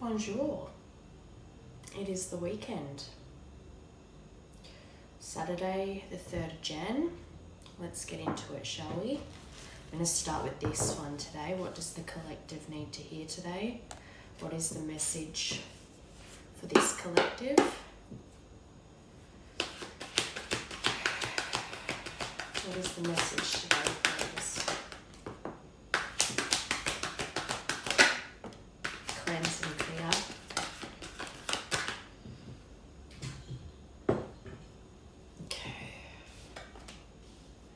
Bonjour. It is the weekend. Saturday, the 3rd of Jan. Let's get into it, shall we? I'm going to start with this one today. What does the collective need to hear today? What is the message for this collective? What is the message today, please? Cleanse and clear. Okay.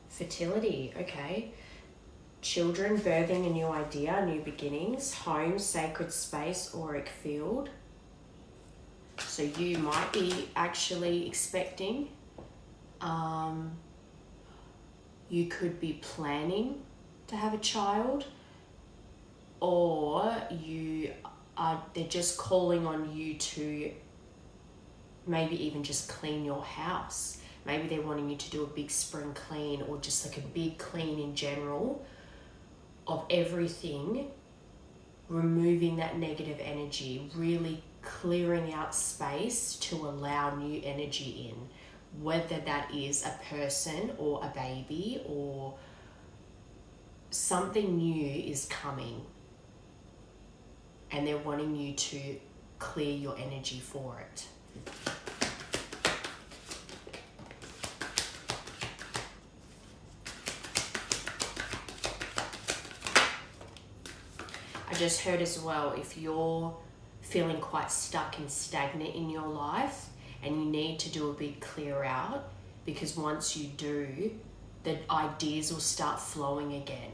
Fertility, okay. Children, birthing a new idea, new beginnings, home, sacred space, auric field. So you might be actually expecting, you could be planning to have a child, or they're just calling on you to maybe even just clean your house. Maybe they're wanting you to do a big spring clean, or just like a big clean in general of everything, removing that negative energy, really clearing out space to allow new energy in, whether that is a person or a baby or something new is coming, and they're wanting you to clear your energy for it. I just heard as well, if you're feeling quite stuck and stagnant in your life and you need to do a big clear out, because once you do, the ideas will start flowing again.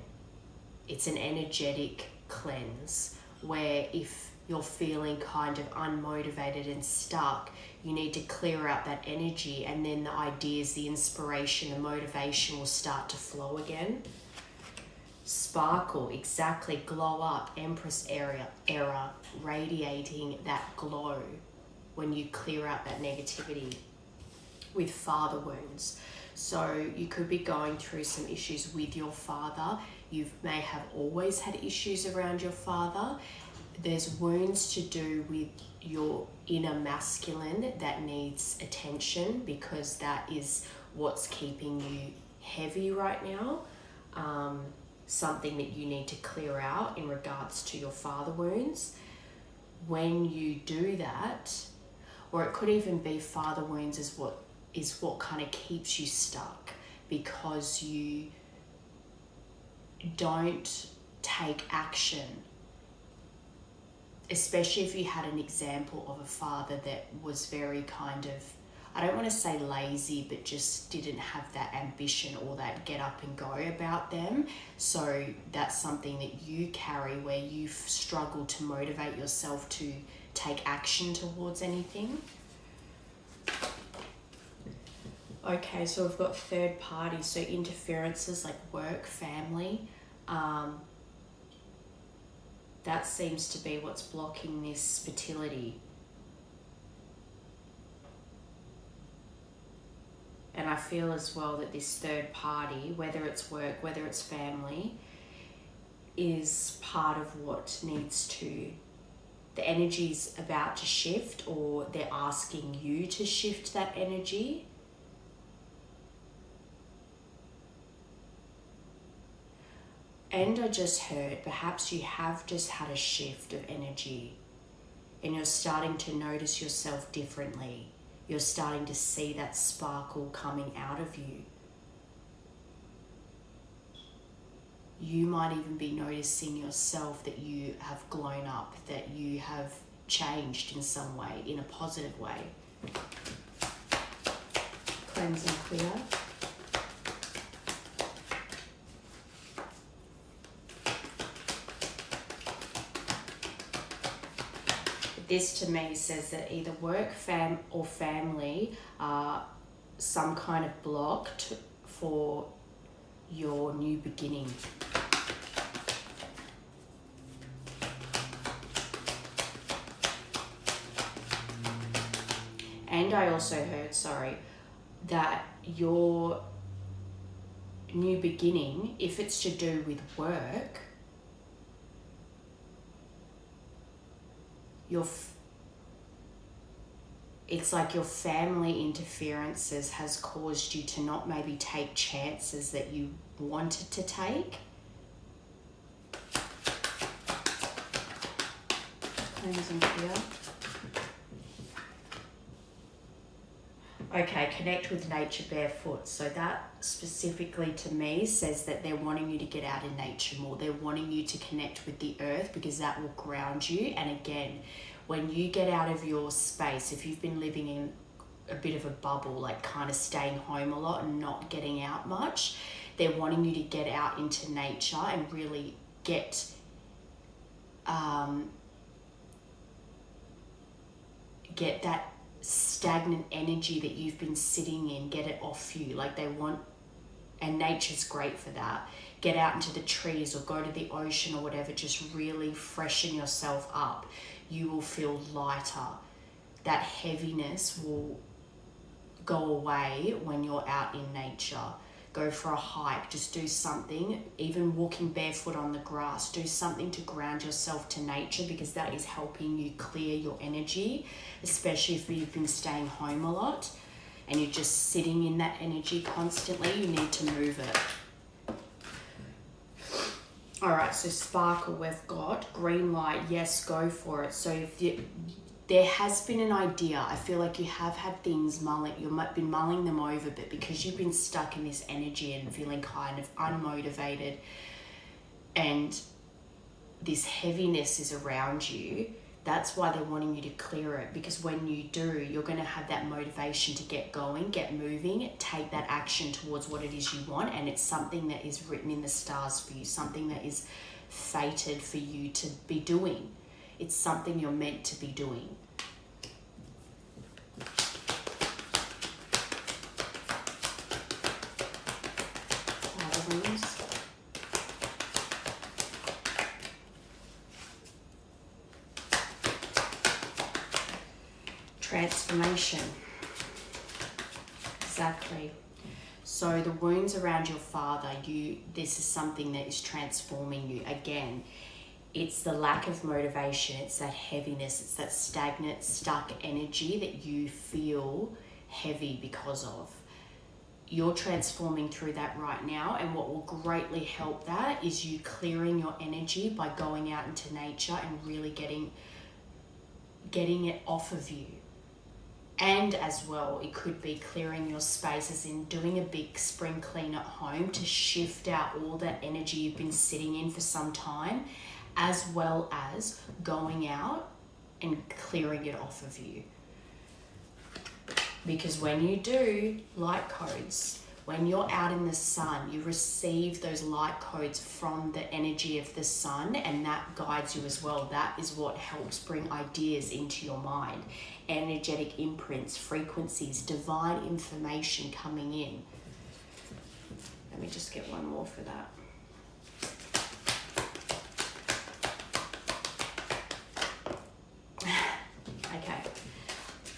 It's an energetic cleanse where if you're feeling kind of unmotivated and stuck, you need to clear out that energy, and then the ideas, the inspiration, the motivation will start to flow again. Sparkle, exactly, glow up, Empress era, radiating that glow when you clear out that negativity. With father wounds, so you could be going through some issues with your father. You may have always had issues around your father. There's wounds to do with your inner masculine that needs attention, because that is what's keeping you heavy right now. Something that you need to clear out in regards to your father wounds. When you do that, or it could even be father wounds is what kind of keeps you stuck, because you don't take action, especially if you had an example of a father that was very kind of, I don't want to say lazy, but just didn't have that ambition or that get up and go about them. So that's something that you carry, where you've struggled to motivate yourself to take action towards anything. Okay, so we've got third party, so interferences like work, family. That seems to be what's blocking this fertility. And I feel as well that this third party, whether it's work, whether it's family, is part of what needs to, the energy's about to shift, or they're asking you to shift that energy. And I just heard, perhaps you have just had a shift of energy and you're starting to notice yourself differently. You're starting to see that sparkle coming out of you. You might even be noticing yourself that you have grown up, that you have changed in some way, in a positive way. Cleanse and clear. This to me says that either work, or family are some kind of blocked for your new beginning. And I also heard, that your new beginning, if it's to do with work, it's like your family interferences has caused you to not maybe take chances that you wanted to take. Cleansing here. Okay, connect with nature barefoot. So that specifically to me says that they're wanting you to get out in nature more. They're wanting you to connect with the earth because that will ground you. And again, when you get out of your space, if you've been living in a bit of a bubble, like kind of staying home a lot and not getting out much, they're wanting you to get out into nature and really get that stagnant energy that you've been sitting in, get it off you. Like they want, and nature's great for that. Get out into the trees or go to the ocean or whatever, just really freshen yourself up. You will feel lighter. That heaviness will go away when you're out in nature. Go for a hike, just do something, even walking barefoot on the grass, do something to ground yourself to nature because that is helping you clear your energy, especially if you've been staying home a lot and you're just sitting in that energy constantly. You need to move it. All right, so sparkle we've got. Green light, yes, go for it. So if there has been an idea, I feel like you have had things you've been mulling them over, but because you've been stuck in this energy and feeling kind of unmotivated and this heaviness is around you, that's why they're wanting you to clear it, because when you do, you're going to have that motivation to get going, get moving, take that action towards what it is you want, and it's something that is written in the stars for you, something that is fated for you to be doing. It's something you're meant to be doing. Other ones. Transformation. Exactly. So the wounds around your father, this is something that is transforming you. Again, it's the lack of motivation, it's that heaviness, it's that stagnant, stuck energy that you feel heavy because of. You're transforming through that right now, and what will greatly help that is you clearing your energy by going out into nature and really getting it off of you. And as well, it could be clearing your spaces in doing a big spring clean at home to shift out all that energy you've been sitting in for some time, as well as going out and clearing it off of you. Because when you do light codes, when you're out in the sun, you receive those light codes from the energy of the sun, and that guides you as well. That is what helps bring ideas into your mind. Energetic imprints, frequencies, divine information coming in. Let me just get one more for that. Okay,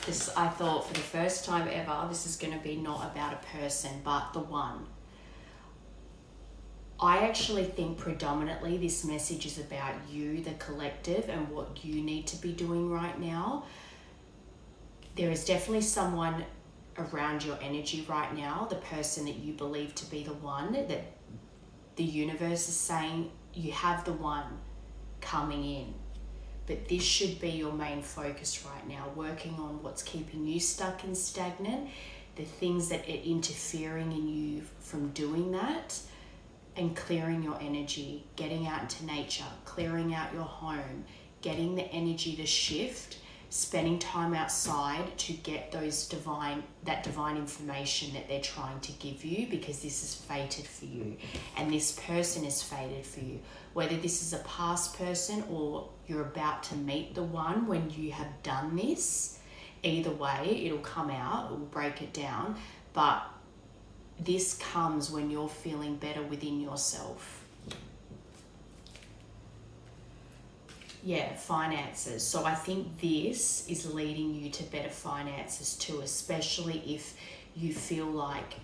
this, I thought for the first time ever, this is going to be not about a person, but the one. I actually think predominantly this message is about you, the collective, and what you need to be doing right now. There is definitely someone around your energy right now, the person that you believe to be the one, that the universe is saying you have the one coming in. But this should be your main focus right now, working on what's keeping you stuck and stagnant, the things that are interfering in you from doing that, and clearing your energy, getting out into nature, clearing out your home, getting the energy to shift, spending time outside to get that divine information that they're trying to give you, because this is fated for you and this person is fated for you. Whether this is a past person or you're about to meet the one when you have done this, either way, it'll come out, it will break it down, but this comes when you're feeling better within yourself. Yeah, finances. So I think this is leading you to better finances too, especially if you feel like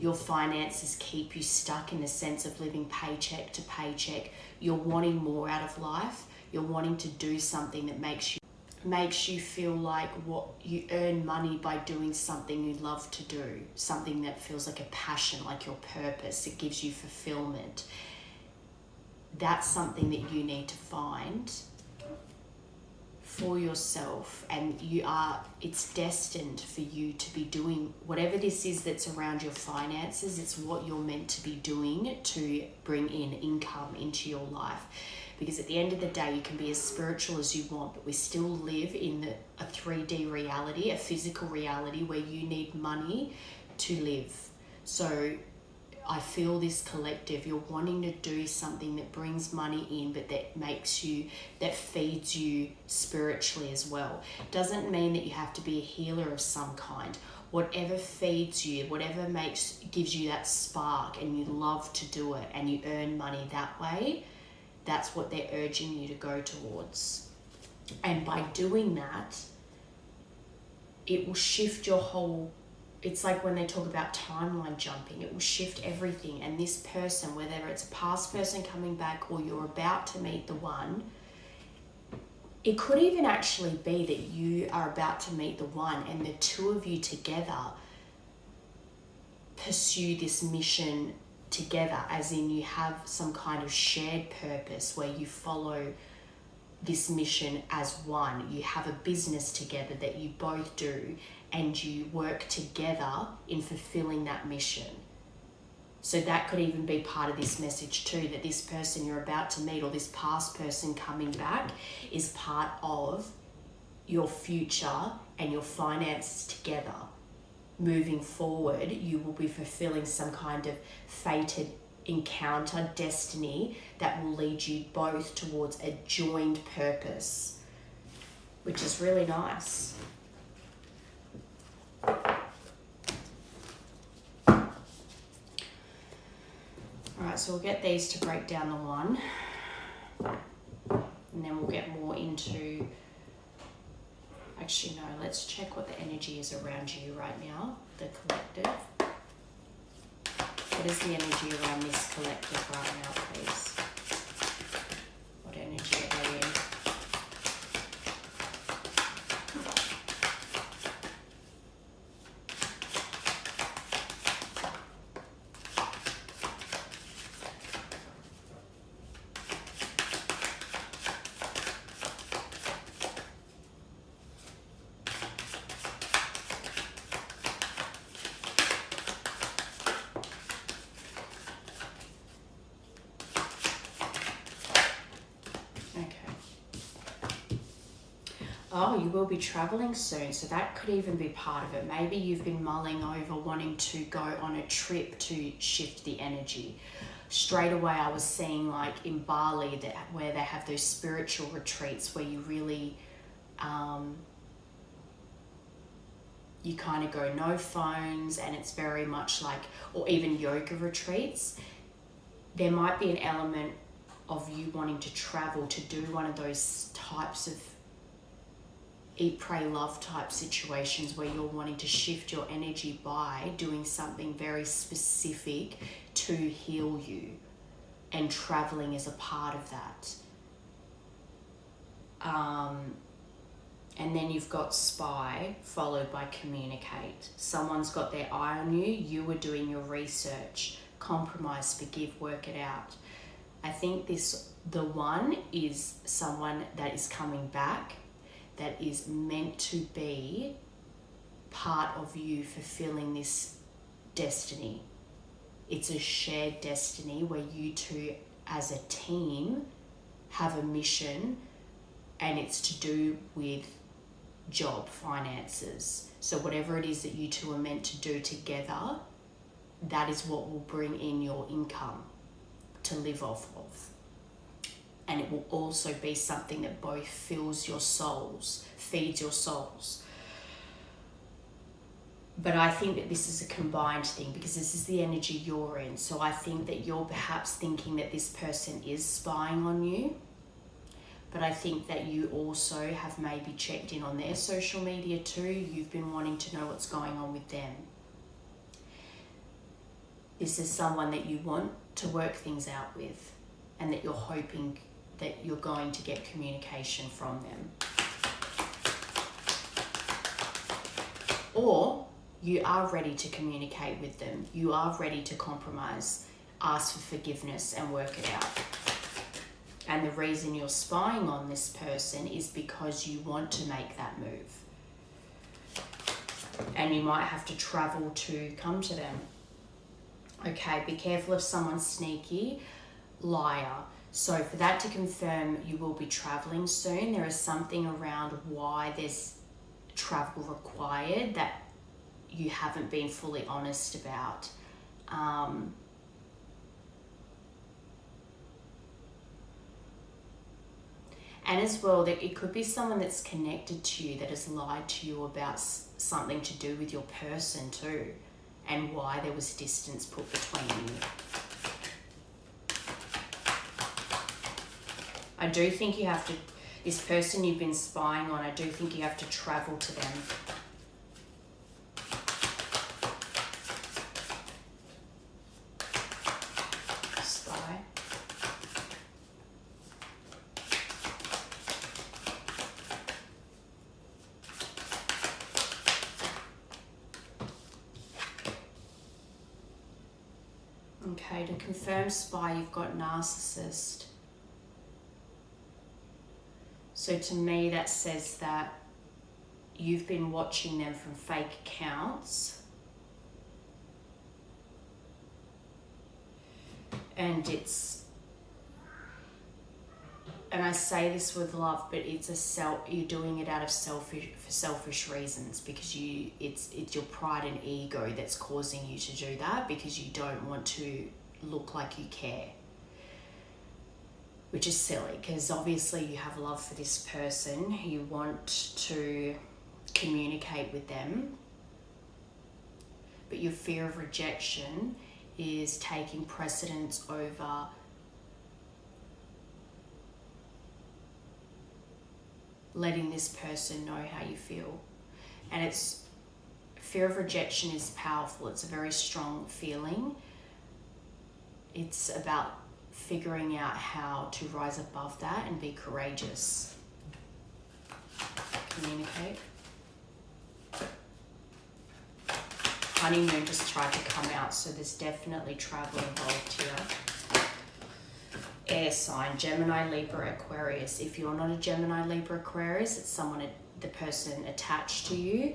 your finances keep you stuck in the sense of living paycheck to paycheck. You're wanting more out of life. You're wanting to do something that makes you makes you feel like what you earn money by doing something you love to do, something that feels like a passion, like your purpose. It gives you fulfillment. That's something that you need to find for yourself, and it's destined for you to be doing whatever this is that's around your finances. It's what you're meant to be doing to bring in income into your life. Because at the end of the day, you can be as spiritual as you want, but we still live in a 3D reality, a physical reality where you need money to live. So I feel this collective, you're wanting to do something that brings money in, but that feeds you spiritually as well. Doesn't mean that you have to be a healer of some kind. Whatever feeds you, whatever gives you that spark, and you love to do it, and you earn money that way, that's what they're urging you to go towards. And by doing that, it will shift your whole... It's like when they talk about timeline jumping, it will shift everything. And this person, whether it's a past person coming back or you're about to meet the one, it could even actually be that you are about to meet the one and the two of you together pursue this mission together, as in you have some kind of shared purpose where you follow this mission as one. You have a business together that you both do, and you work together in fulfilling that mission. So that could even be part of this message too, that this person you're about to meet, or this past person coming back, is part of your future and your finances together. Moving forward, you will be fulfilling some kind of fated encounter, destiny, that will lead you both towards a joined purpose, which is really nice. Alright, so we'll get these to break down the one, and then we'll get more into... Actually, no, let's check what the energy is around you right now, the collective. What is the energy around this collective right now, please? What energy are they in? Oh, you will be traveling soon, so that could even be part of it. Maybe you've been mulling over wanting to go on a trip to shift the energy. Straight away, I was seeing like in Bali, where they have those spiritual retreats where you really, you kind of go no phones, and it's very much like, or even yoga retreats. There might be an element of you wanting to travel to do one of those types of eat, pray, love type situations where you're wanting to shift your energy by doing something very specific to heal you, and traveling is a part of that. And then you've got spy followed by communicate. Someone's got their eye on you, you are doing your research, compromise, forgive, work it out. I think the one is someone that is coming back, that is meant to be part of you fulfilling this destiny. It's a shared destiny where you two as a team have a mission, and it's to do with job, finances. So whatever it is that you two are meant to do together, that is what will bring in your income to live off of. And it will also be something that both fills your souls, feeds your souls. But I think that this is a combined thing, because this is the energy you're in. So I think that you're perhaps thinking that this person is spying on you. But I think that you also have maybe checked in on their social media too. You've been wanting to know what's going on with them. This is someone that you want to work things out with, and that you're hoping that you're going to get communication from them. Or you are ready to communicate with them. You are ready to compromise, ask for forgiveness and work it out. And the reason you're spying on this person is because you want to make that move. And you might have to travel to come to them. Okay, be careful if someone's sneaky, liar. So for that to confirm, you will be traveling soon. There is something around why there's travel required that you haven't been fully honest about. And as well, that it could be someone that's connected to you that has lied to you about something to do with your person too, and why there was distance put between you. I do think you have to, this person you've been spying on, I do think you have to travel to them. Spy. Okay, to confirm spy, you've got narcissist. So to me, that says that you've been watching them from fake accounts. And and I say this with love, but you're doing it out of selfish reasons, because it's your pride and ego that's causing you to do that, because you don't want to look like you care. Which is silly, because obviously you have love for this person. You want to communicate with them, but your fear of rejection is taking precedence over letting this person know how you feel. And fear of rejection is powerful. It's a very strong feeling. It's about figuring out how to rise above that and be courageous. Communicate. Honeymoon just tried to come out, so there's definitely travel involved here. Air sign, Gemini, Libra, Aquarius. If you're not a Gemini, Libra, Aquarius, it's the person attached to you.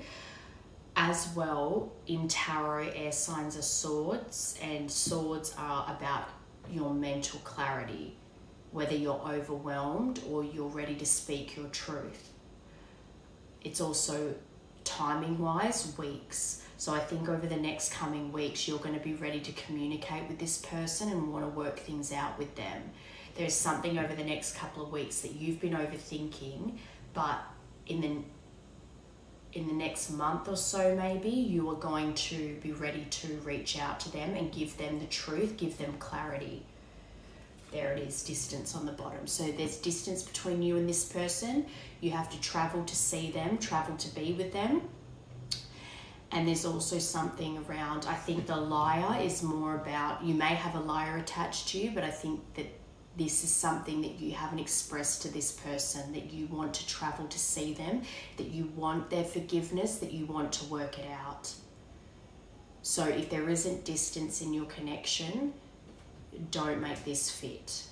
As well, in tarot, air signs are swords, and swords are about your mental clarity, whether you're overwhelmed or you're ready to speak your truth. It's also timing wise, weeks. So I think over the next coming weeks, you're going to be ready to communicate with this person and want to work things out with them. There's something over the next couple of weeks that you've been overthinking, but in the next month or so, maybe you are going to be ready to reach out to them and give them the truth, give them clarity. There it is, distance on the bottom. So there's distance between you and this person. You have to travel to see them, travel to be with them. And there's also something around, I think the liar is more about, you may have a liar attached to you, but I think that this is something that you haven't expressed to this person, that you want to travel to see them, that you want their forgiveness, that you want to work it out. So if there isn't distance in your connection, don't make this fit,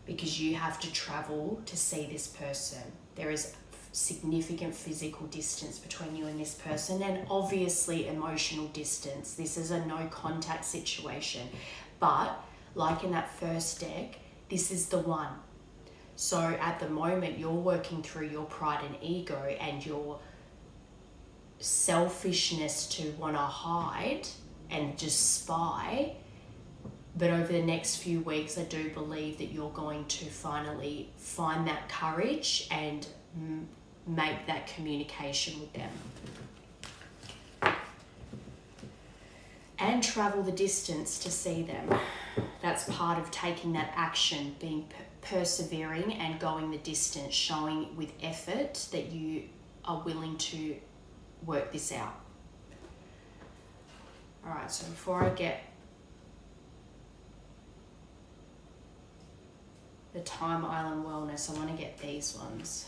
because you have to travel to see this person. There is significant physical distance between you and this person, and obviously emotional distance. This is a no contact situation, but like in that first deck, this is the one. So at the moment, you're working through your pride and ego and your selfishness to want to hide and just spy. But over the next few weeks, I do believe that you're going to finally find that courage and make that communication with them. And travel the distance to see them. That's part of taking that action, being persevering and going the distance, showing with effort that you are willing to work this out. All right, so before I get the Time Island Wellness, I want to get these ones.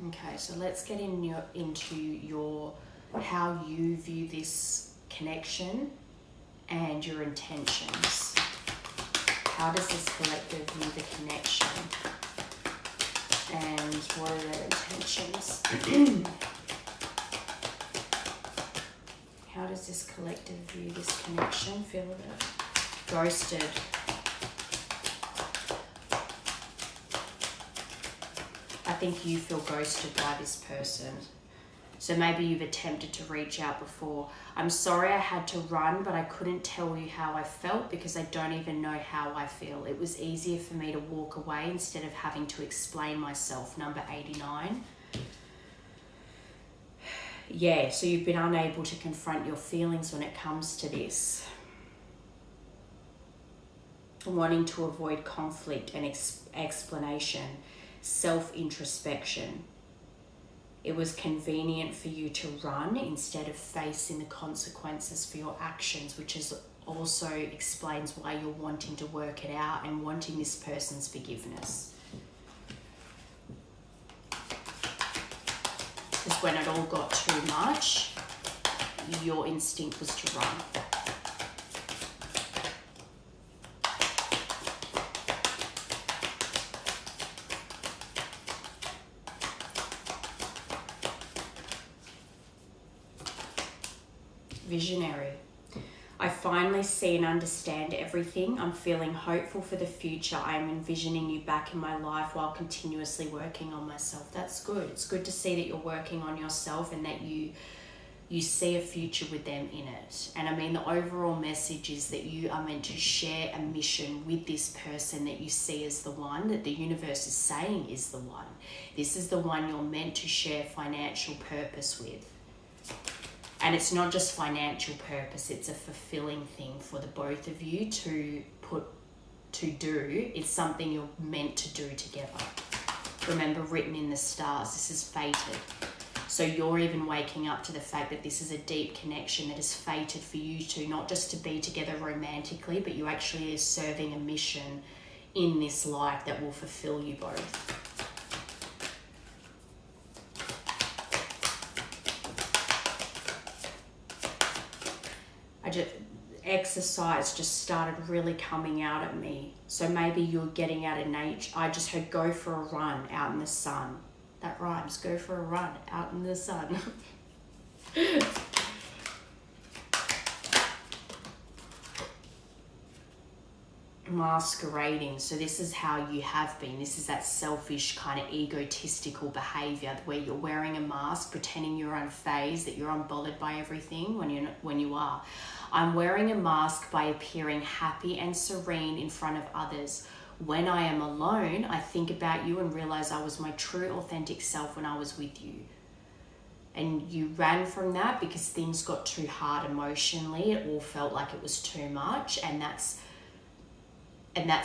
Okay, so let's get into your how you view this connection and your intentions. How does this collective view the connection? And what are their intentions? How does this collective view this connection? Feel it. Ghosted. I think you feel ghosted by this person. So maybe you've attempted to reach out before. I'm sorry I had to run, but I couldn't tell you how I felt because I don't even know how I feel. It was easier for me to walk away instead of having to explain myself. Number 89. Yeah, so you've been unable to confront your feelings when it comes to this. Wanting to avoid conflict and explanation. Self-introspection. It was convenient for you to run instead of facing the consequences for your actions, which is also explains why you're wanting to work it out and wanting this person's forgiveness. Because when it all got too much, your instinct was to run. Visionary. I finally see and understand everything. I'm feeling hopeful for the future. I am envisioning you back in my life while continuously working on myself. That's good. It's good to see that you're working on yourself and that you see a future with them in it. And I mean, the overall message is that you are meant to share a mission with this person that you see as the one, that the universe is saying is the one. This is the one you're meant to share financial purpose with. And it's not just financial purpose, it's a fulfilling thing for the both of you to do. It's something you're meant to do together. Remember, written in the stars, this is fated. So you're even waking up to the fact that this is a deep connection that is fated for you two, not just to be together romantically, but you actually are serving a mission in this life that will fulfill you both. Exercise just started really coming out at me. So maybe you're getting out of nature. I just heard go for a run out in the sun. That rhymes. Go for a run out in the sun. Masquerading. So this is how you have been. This is that selfish kind of egotistical behavior where you're wearing a mask, pretending you're unfazed, that you're unbothered by everything when you are. I'm wearing a mask by appearing happy and serene in front of others. When I am alone, I think about you and realize I was my true, authentic self when I was with you. And you ran from that because things got too hard emotionally. It all felt like it was too much, and that's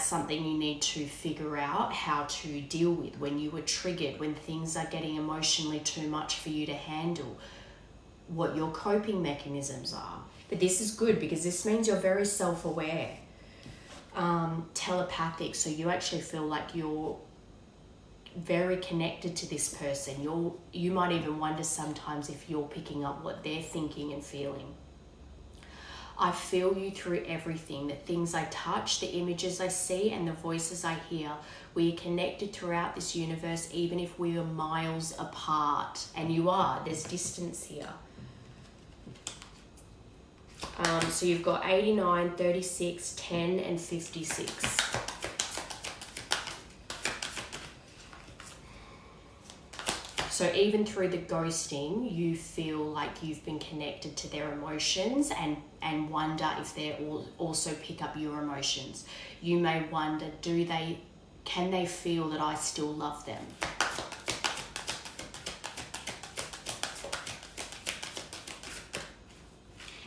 something you need to figure out how to deal with when you were triggered, when things are getting emotionally too much for you to handle, what your coping mechanisms are. But this is good because this means you're very self-aware. Telepathic, so you actually feel like you're very connected to this person. You might even wonder sometimes if you're picking up what they're thinking and feeling. I feel you through everything, the things I touch, the images I see, and the voices I hear. We are connected throughout this universe, even if we are miles apart. And you are. There's distance here. So you've got 89, 36, 10, and 56. So even through the ghosting, you feel like you've been connected to their emotions and wonder if they also pick up your emotions. You may wonder, can they feel that I still love them?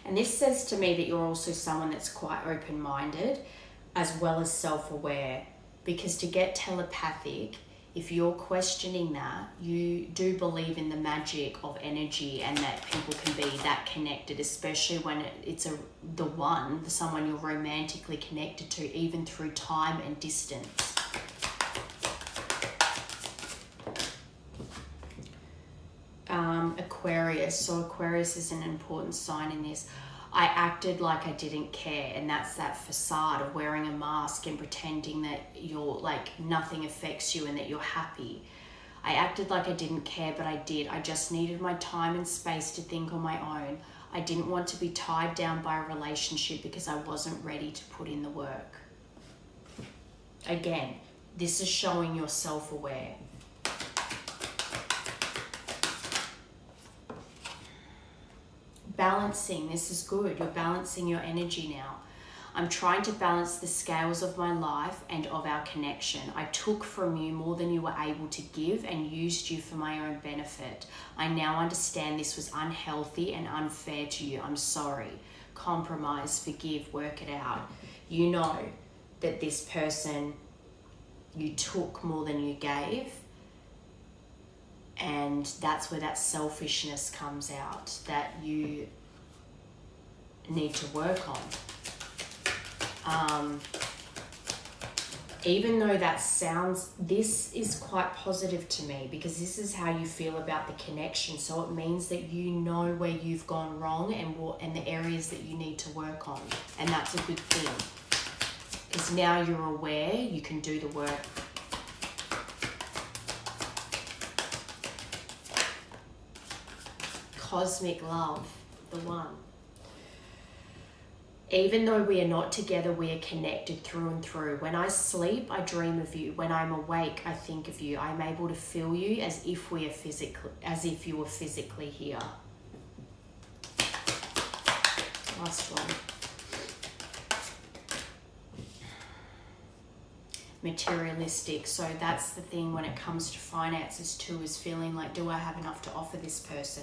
And this says to me that you're also someone that's quite open-minded as well as self-aware, because to get telepathic, if you're questioning that, you do believe in the magic of energy and that people can be that connected, especially when it's someone you're romantically connected to, even through time and distance. Aquarius. So Aquarius is an important sign in this. I acted like I didn't care, and that's that facade of wearing a mask and pretending that you're like nothing affects you and that you're happy. I acted like I didn't care, but I did. I just needed my time and space to think on my own. I didn't want to be tied down by a relationship because I wasn't ready to put in the work. Again, this is showing you're self-aware. Balancing, this is good. You're balancing your energy now. I'm trying to balance the scales of my life and of our connection. I took from you more than you were able to give and used you for my own benefit. I now understand this was unhealthy and unfair to you. I'm sorry. Compromise, forgive, work it out. You know that this person, you took more than you gave, and that's where that selfishness comes out that you need to work on. Even though that sounds, this is quite positive to me because this is how you feel about the connection. So it means that you know where you've gone wrong and the areas that you need to work on. And that's a good thing because now you're aware, you can do the work. Cosmic love, the one. Even though we are not together, we are connected through and through. When I sleep, I dream of you. When I'm awake, I think of you. I'm able to feel you as if you were physically here. Last one. Materialistic. So that's the thing when it comes to finances too, is feeling like, do I have enough to offer this person?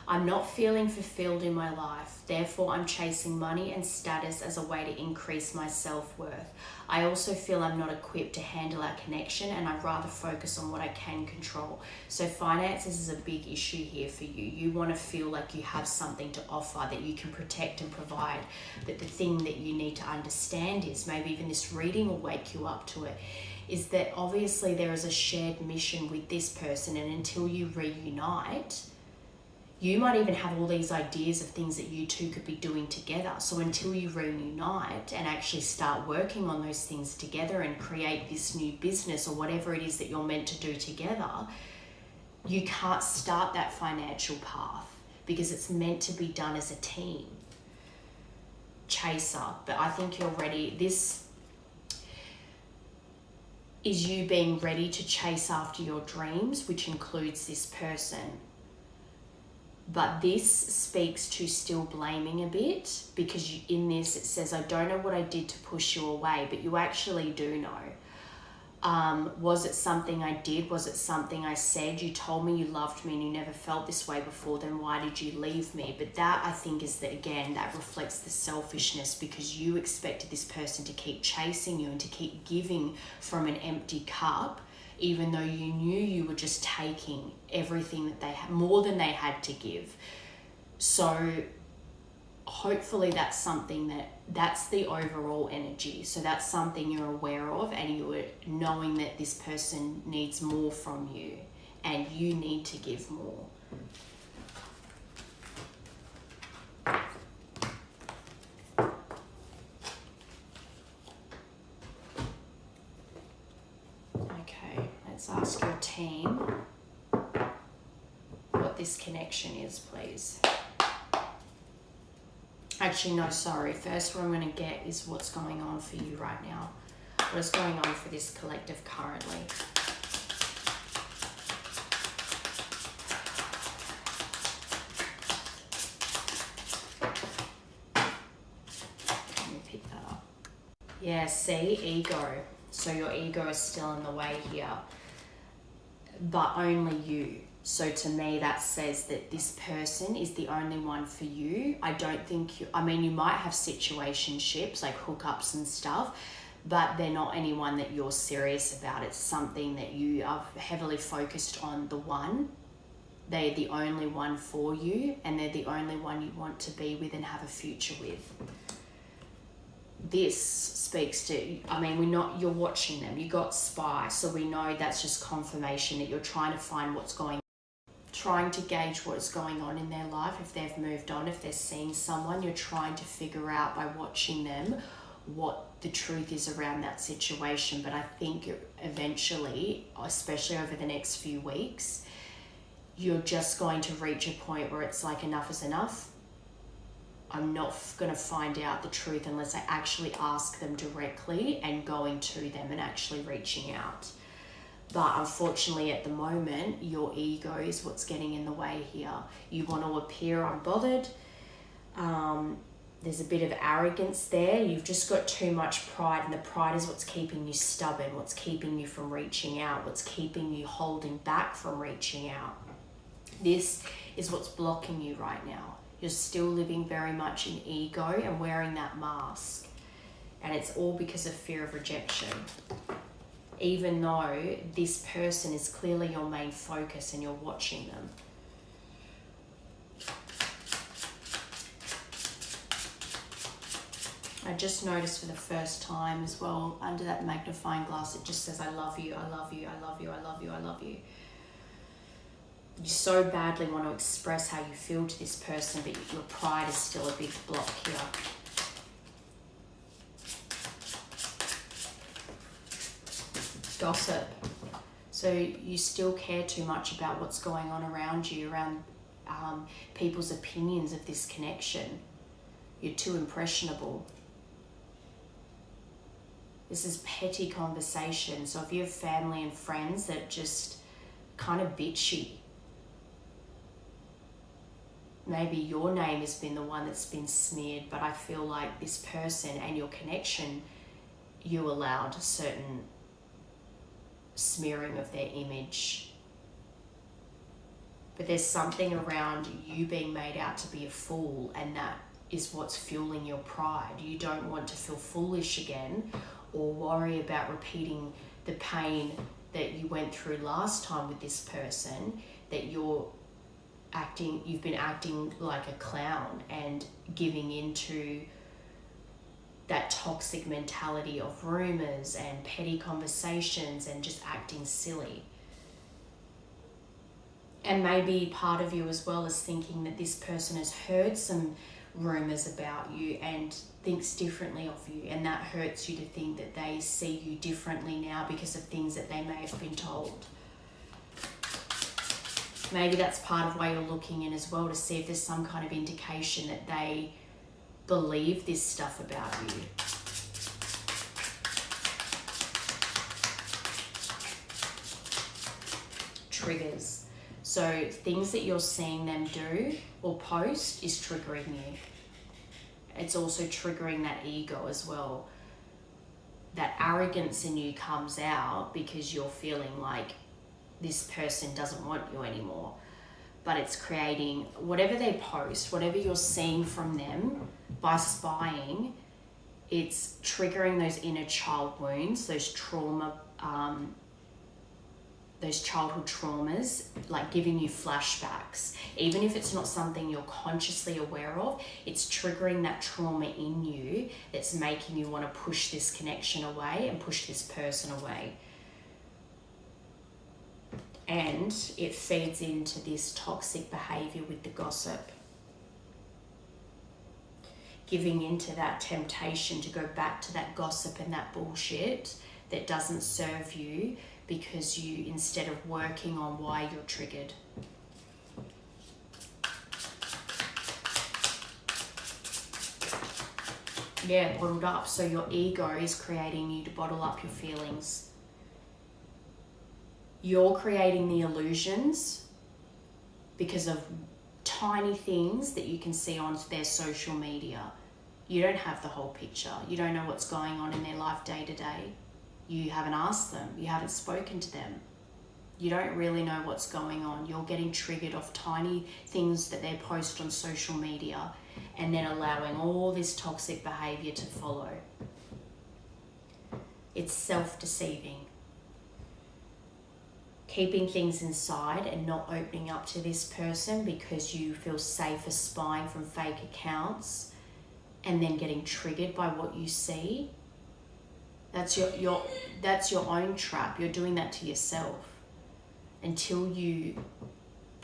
I'm not feeling fulfilled in my life. Therefore, I'm chasing money and status as a way to increase my self-worth. I also feel I'm not equipped to handle our connection and I'd rather focus on what I can control. So finances is a big issue here for you. You want to feel like you have something to offer that you can protect and provide. But the thing that you need to understand is, maybe even this reading will wake you up to it, is that obviously there is a shared mission with this person, and until you reunite, you might even have all these ideas of things that you two could be doing together. So until you reunite and actually start working on those things together and create this new business or whatever it is that you're meant to do together, you can't start that financial path because it's meant to be done as a team. Chaser, but I think you're ready. This is you being ready to chase after your dreams, which includes this person. But this speaks to still blaming a bit, because in this it says, I don't know what I did to push you away, but you actually do know. Was it something I did? Was it something I said? You told me you loved me and you never felt this way before, then why did you leave me? But that, I think, is that, again, that reflects the selfishness, because you expected this person to keep chasing you and to keep giving from an empty cup, even though you knew you were just taking everything that they had, more than they had to give. So hopefully that's something that's the overall energy. So that's something you're aware of, and you're knowing that this person needs more from you and you need to give more. Let's ask your team what this connection is, please. Actually, no, sorry. First, what I'm going to get is what's going on for you right now. What is going on for this collective currently? Let me pick that up. Yeah, see, ego. So your ego is still in the way here, but only you. So to me, that says that this person is the only one for you. I don't think you, I mean, you might have situationships like hookups and stuff, but they're not anyone that you're serious about. It's something that you are heavily focused on, the one. They're the only one for you, and they're the only one you want to be with and have a future with. This speaks to, I mean, you're watching them. You got spy, so we know that's just confirmation that you're trying to find what's going on. trying to gauge what's going on in their life. If they've moved on, if they're seeing someone, you're trying to figure out by watching them what the truth is around that situation. But I think eventually, especially over the next few weeks, you're just going to reach a point where it's like, enough is enough. I'm not going to find out the truth unless I actually ask them directly and going to them and actually reaching out. But unfortunately, at the moment, your ego is what's getting in the way here. You want to appear unbothered. There's a bit of arrogance there. You've just got too much pride, and the pride is what's keeping you stubborn, what's keeping you from reaching out, what's keeping you holding back from reaching out. This is what's blocking you right now. You're still living very much in ego and wearing that mask. And it's all because of fear of rejection. Even though this person is clearly your main focus and you're watching them. I just noticed for the first time as well, under that magnifying glass, it just says, I love you, I love you, I love you, I love you, I love you. You so badly want to express how you feel to this person, but your pride is still a big block here. Gossip. So you still care too much about what's going on around you, around people's opinions of this connection. You're too impressionable. This is petty conversation. So if you have family and friends that just kind of bitchy, maybe your name has been the one that's been smeared, but I feel like this person and your connection, you allowed a certain smearing of their image. But there's something around you being made out to be a fool, and that is what's fueling your pride. You don't want to feel foolish again or worry about repeating the pain that you went through last time with this person, that you've been acting like a clown and giving into that toxic mentality of rumors and petty conversations and just acting silly. And maybe part of you as well is thinking that this person has heard some rumors about you and thinks differently of you, and that hurts you to think that they see you differently now because of things that they may have been told. Maybe that's part of why you're looking in as well, to see if there's some kind of indication that they believe this stuff about you. Triggers. So things that you're seeing them do or post is triggering you. It's also triggering that ego as well. That arrogance in you comes out because you're feeling like this person doesn't want you anymore. But it's creating whatever they post, whatever you're seeing from them by spying, it's triggering those inner child wounds, those trauma, those childhood traumas, like giving you flashbacks. Even if it's not something you're consciously aware of, it's triggering that trauma in you that's making you want to push this connection away and push this person away. And it feeds into this toxic behavior with the gossip. Giving into that temptation to go back to that gossip and that bullshit that doesn't serve you, because you, instead of working on why you're triggered. Yeah, bottled up. So your ego is creating you to bottle up your feelings. You're creating the illusions because of tiny things that you can see on their social media. You don't have the whole picture. You don't know what's going on in their life day to day. You haven't asked them. You haven't spoken to them. You don't really know what's going on. You're getting triggered off tiny things that they post on social media and then allowing all this toxic behavior to follow. It's self-deceiving. Keeping things inside and not opening up to this person because you feel safer spying from fake accounts and then getting triggered by what you see. That's your own trap. You're doing that to yourself until you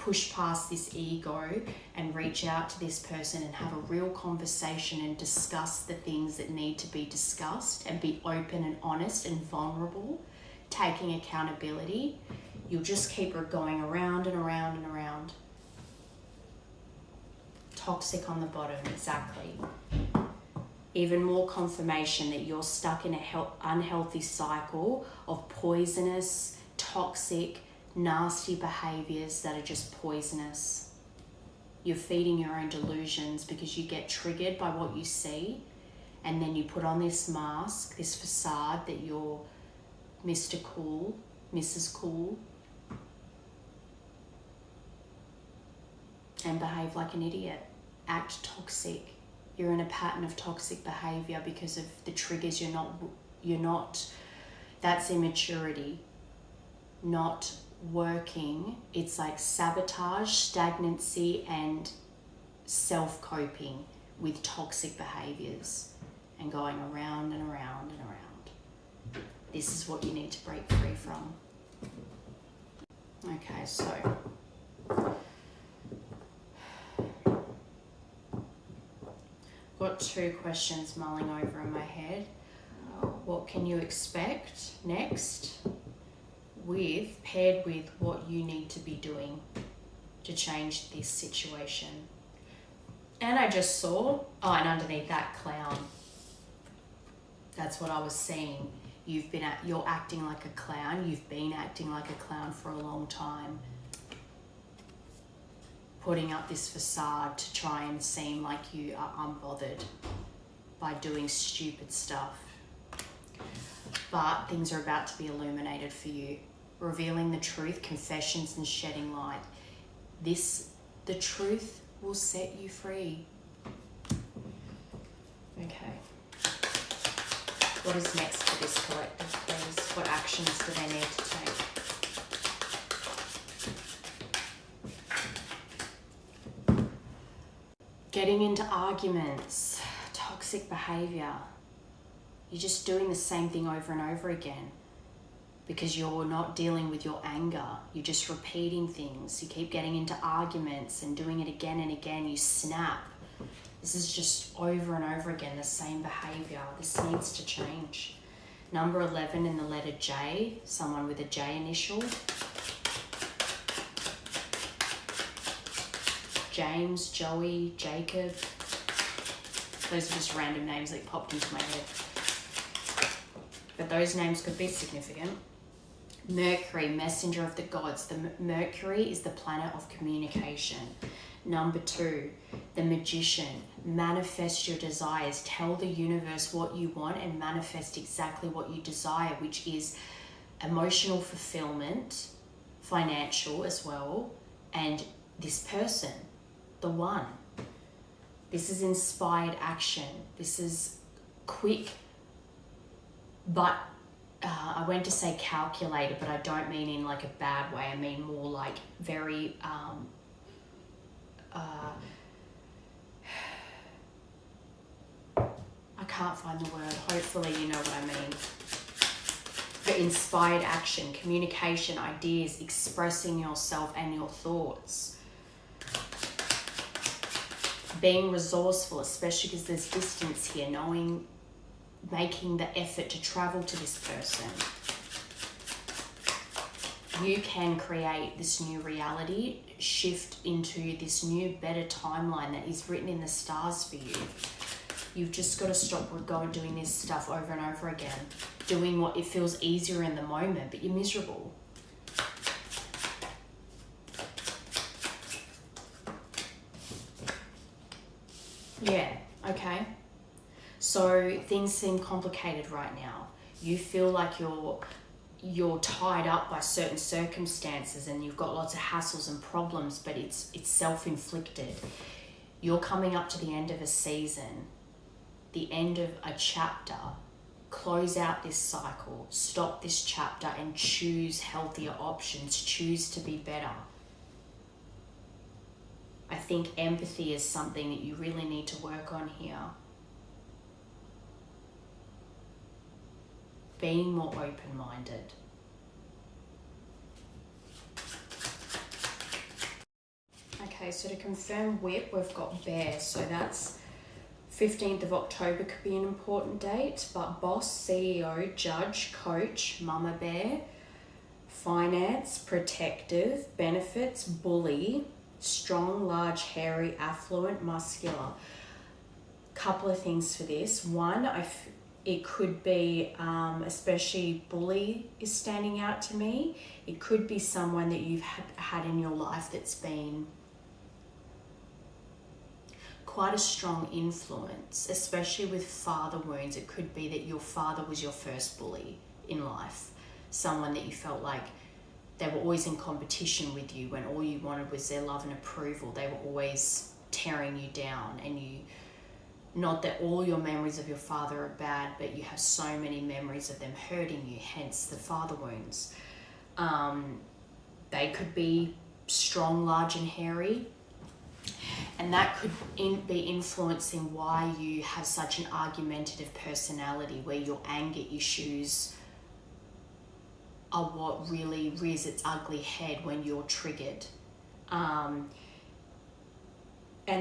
push past this ego and reach out to this person and have a real conversation and discuss the things that need to be discussed and be open and honest and vulnerable, taking accountability, you'll just keep going around and around and around. Toxic on the bottom, exactly. Even more confirmation that you're stuck in a unhealthy cycle of poisonous, toxic, nasty behaviors that are just poisonous. You're feeding your own delusions because you get triggered by what you see, and then you put on this mask, this facade that you're Mr. Cool, Mrs. Cool, and behave like an idiot. Act toxic. You're in a pattern of toxic behavior because of the triggers. You're not, that's immaturity, not working. It's like sabotage, stagnancy, and self-coping with toxic behaviors and going around and around and around. This is what you need to break free from. Okay, so got 2 questions mulling over in my head. What can you expect next paired with what you need to be doing to change this situation? And I just saw, and underneath that, clown. That's what I was seeing. You're acting like a clown. You've been acting like a clown for a long time. Putting up this facade to try and seem like you are unbothered by doing stupid stuff. But things are about to be illuminated for you. Revealing the truth, confessions, and shedding light. The truth will set you free. Okay. What is next for this collective, please? What actions do they need to take? Getting into arguments, toxic behavior. You're just doing the same thing over and over again because you're not dealing with your anger. You're just repeating things. You keep getting into arguments and doing it again and again. You snap. This is just over and over again, the same behavior. This needs to change. Number 11 in the letter J, someone with a J initial. James, Joey, Jacob. Those are just random names that popped into my head. But those names could be significant. Mercury, messenger of the gods. The Mercury is the planet of communication. Number 2, the magician. Manifest your desires. Tell the universe what you want and manifest exactly what you desire, which is emotional fulfillment, financial as well, and this person, the one. This is inspired action. This is quick, but I went to say calculated, but I don't mean in like a bad way. I mean more like very I can't find the word. Hopefully you know what I mean. But inspired action, communication, ideas, expressing yourself and your thoughts. Being resourceful, especially because there's distance here, making the effort to travel to this person. You can create this new reality, shift into this new, better timeline that is written in the stars for you. You've just got to stop going doing this stuff over and over again. Doing what it feels easier in the moment, but you're miserable. Yeah, okay. So things seem complicated right now. You feel like you're tied up by certain circumstances and you've got lots of hassles and problems, but it's self-inflicted. You're coming up to the end of a season, the end of a chapter. Close out this cycle, stop this chapter and choose healthier options, choose to be better. I think empathy is something that you really need to work on here. Being more open-minded. Okay, so to confirm whip, we've got bear. So that's 15th of October could be an important date, but boss, CEO, judge, coach, mama bear, finance, protective, benefits, bully, strong, large, hairy, affluent, muscular. Couple of things for this. One, it could be, especially bully is standing out to me. It could be someone that you've had in your life that's been quite a strong influence, especially with father wounds. It could be that your father was your first bully in life, someone that you felt like they were always in competition with you when all you wanted was their love and approval. They were always tearing you down, and not that all your memories of your father are bad, but you have so many memories of them hurting you, hence the father wounds. They could be strong, large and hairy, and that could be influencing why you have such an argumentative personality, where your anger issues are what really rears its ugly head when you're triggered. And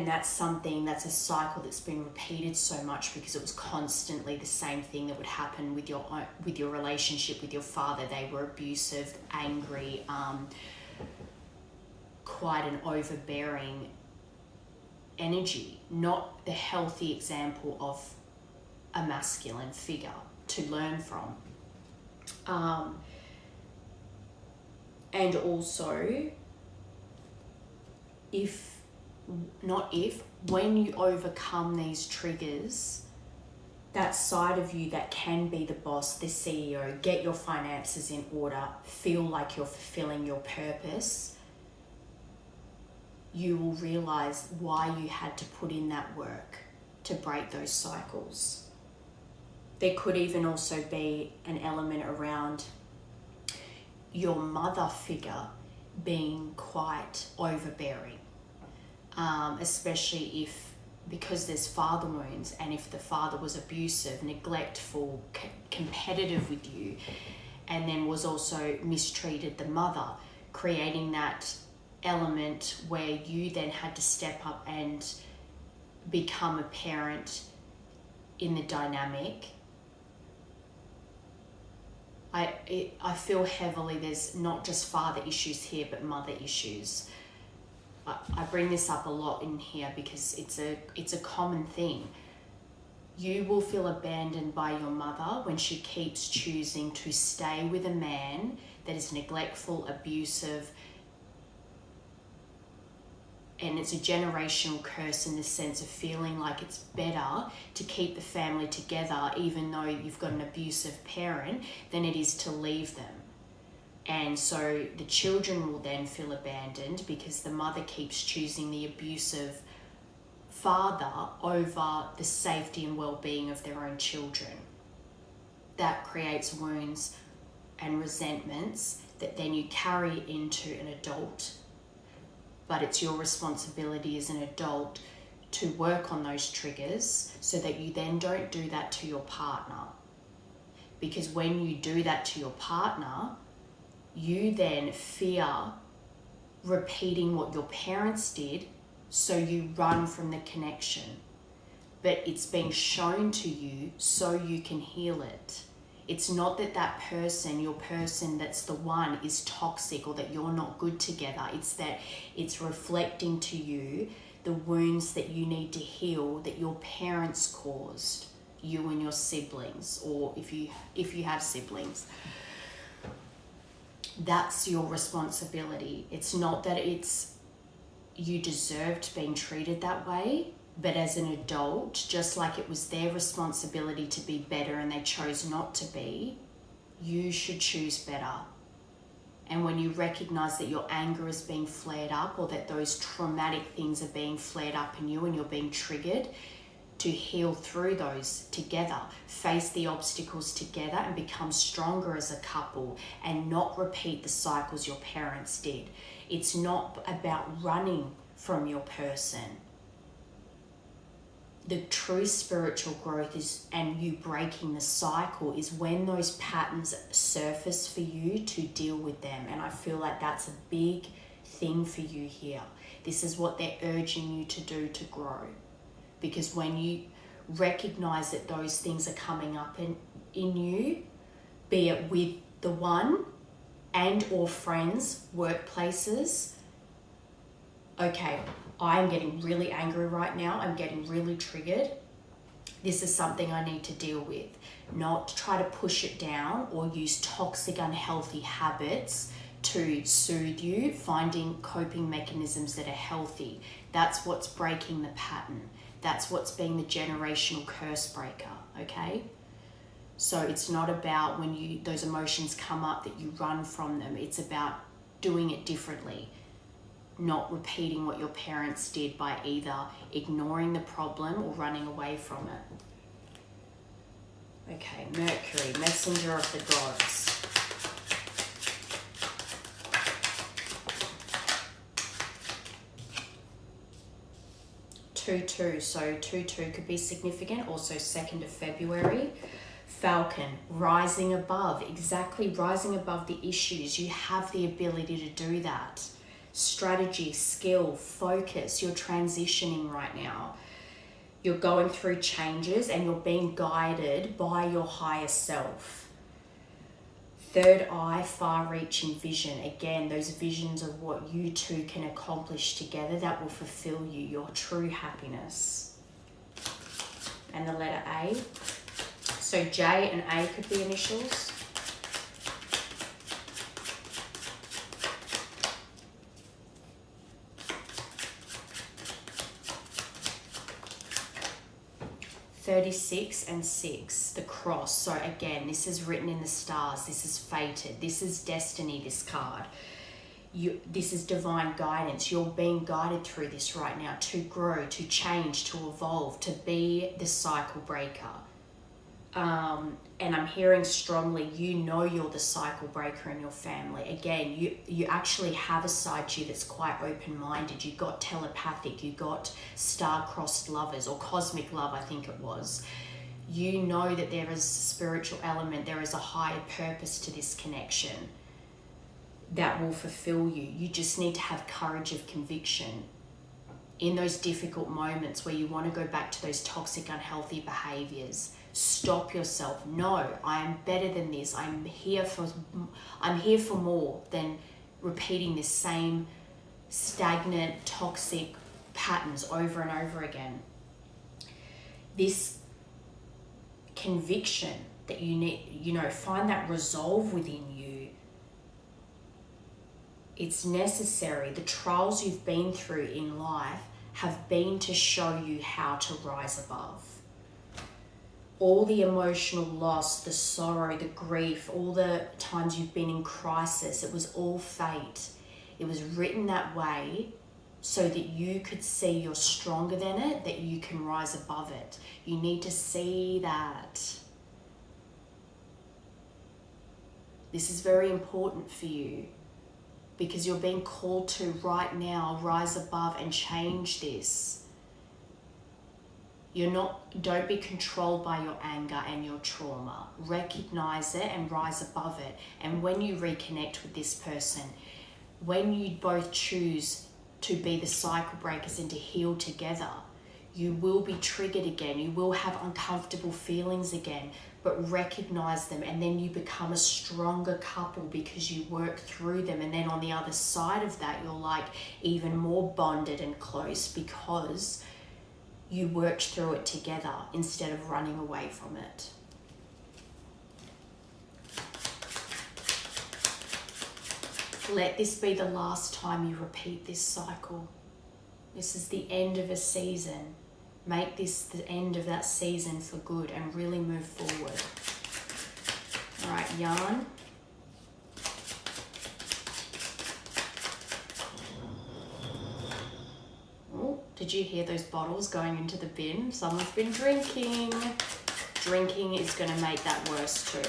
that's a cycle that's been repeated so much because it was constantly the same thing that would happen with your relationship with your father. They were abusive, angry, quite an overbearing energy, not the healthy example of a masculine figure to learn from. And also, when you overcome these triggers, that side of you that can be the boss, the CEO, get your finances in order, feel like you're fulfilling your purpose, you will realize why you had to put in that work to break those cycles. There could even also be an element around your mother figure being quite overbearing, especially because there's father wounds, and if the father was abusive, neglectful, competitive with you, and then was also mistreated the mother, creating that element where you then had to step up and become a parent in the dynamic. I feel heavily there's not just father issues here, but mother issues. I bring this up a lot in here because it's a common thing. You will feel abandoned by your mother when she keeps choosing to stay with a man that is neglectful, abusive, and it's a generational curse in the sense of feeling like it's better to keep the family together even though you've got an abusive parent than it is to leave them. And so the children will then feel abandoned because the mother keeps choosing the abusive father over the safety and well-being of their own children. That creates wounds and resentments that then you carry into an adult. But it's your responsibility as an adult to work on those triggers so that you then don't do that to your partner. Because when you do that to your partner, you then fear repeating what your parents did, so you run from the connection. But it's being shown to you so you can heal it. It's not that person, your person that's the one, is toxic or that you're not good together. It's that it's reflecting to you the wounds that you need to heal that your parents caused, you and your siblings, or if you have siblings. That's your responsibility. It's not that you deserved being treated that way. But as an adult, just like it was their responsibility to be better and they chose not to be, you should choose better. And when you recognize that your anger is being flared up, or that those traumatic things are being flared up in you and you're being triggered, to heal through those together, face the obstacles together and become stronger as a couple and not repeat the cycles your parents did. It's not about running from your person. The true spiritual growth is, and you breaking the cycle, is when those patterns surface for you to deal with them. And I feel like that's a big thing for you here. This is what they're urging you to do to grow. Because when you recognize that those things are coming up in you, be it with the one and or friends, workplaces, okay, I'm getting really angry right now, I'm getting really triggered. This is something I need to deal with. Not try to push it down or use toxic, unhealthy habits to soothe you, finding coping mechanisms that are healthy. That's what's breaking the pattern. That's what's being the generational curse breaker, okay? So it's not about when those emotions come up that you run from them. It's about doing it differently, not repeating what your parents did by either ignoring the problem or running away from it. Okay, Mercury, messenger of the gods. Two, so 2-2 could be significant. Also 2nd of February. Falcon, rising above, exactly, rising above the issues. You have the ability to do that. Strategy, skill, focus. You're transitioning right now. You're going through changes and you're being guided by your higher self. Third eye, far-reaching vision. Again, those visions of what you two can accomplish together that will fulfill you, your true happiness. And the letter A. So J and A could be initials. (36) and 6, the cross. So again, this is written in the stars. This is fated. This is destiny, this card. This is divine guidance. You're being guided through this right now to grow, to change, to evolve, to be the cycle breaker. And I'm hearing strongly, you know you're the cycle breaker in your family. Again, you actually have a side to you that's quite open-minded. You got telepathic, you got star-crossed lovers, or cosmic love, I think it was. You know that there is a spiritual element, there is a higher purpose to this connection that will fulfill you. You just need to have courage of conviction in those difficult moments where you want to go back to those toxic, unhealthy behaviors. Stop yourself. No, I am better than this. I'm here for more than repeating the same stagnant, toxic patterns over and over again. This conviction that you need, find that resolve within you. It's necessary. The trials you've been through in life have been to show you how to rise above. All the emotional loss, the sorrow, the grief, all the times you've been in crisis, it was all fate. It was written that way so that you could see you're stronger than it, that you can rise above it. You need to see that. This is very important for you because you're being called to right now rise above and change this. Don't be controlled by your anger and your trauma. Recognize it and rise above it. And when you reconnect with this person, when you both choose to be the cycle breakers and to heal together, you will be triggered again. You will have uncomfortable feelings again, but recognize them. And then you become a stronger couple because you work through them. And then on the other side of that, you're like even more bonded and close because you worked through it together instead of running away from it. Let this be the last time you repeat this cycle. This is the end of a season. Make this the end of that season for good and really move forward. All right, yarn. Did you hear those bottles going into the bin? Someone's been drinking. Drinking is going to make that worse too.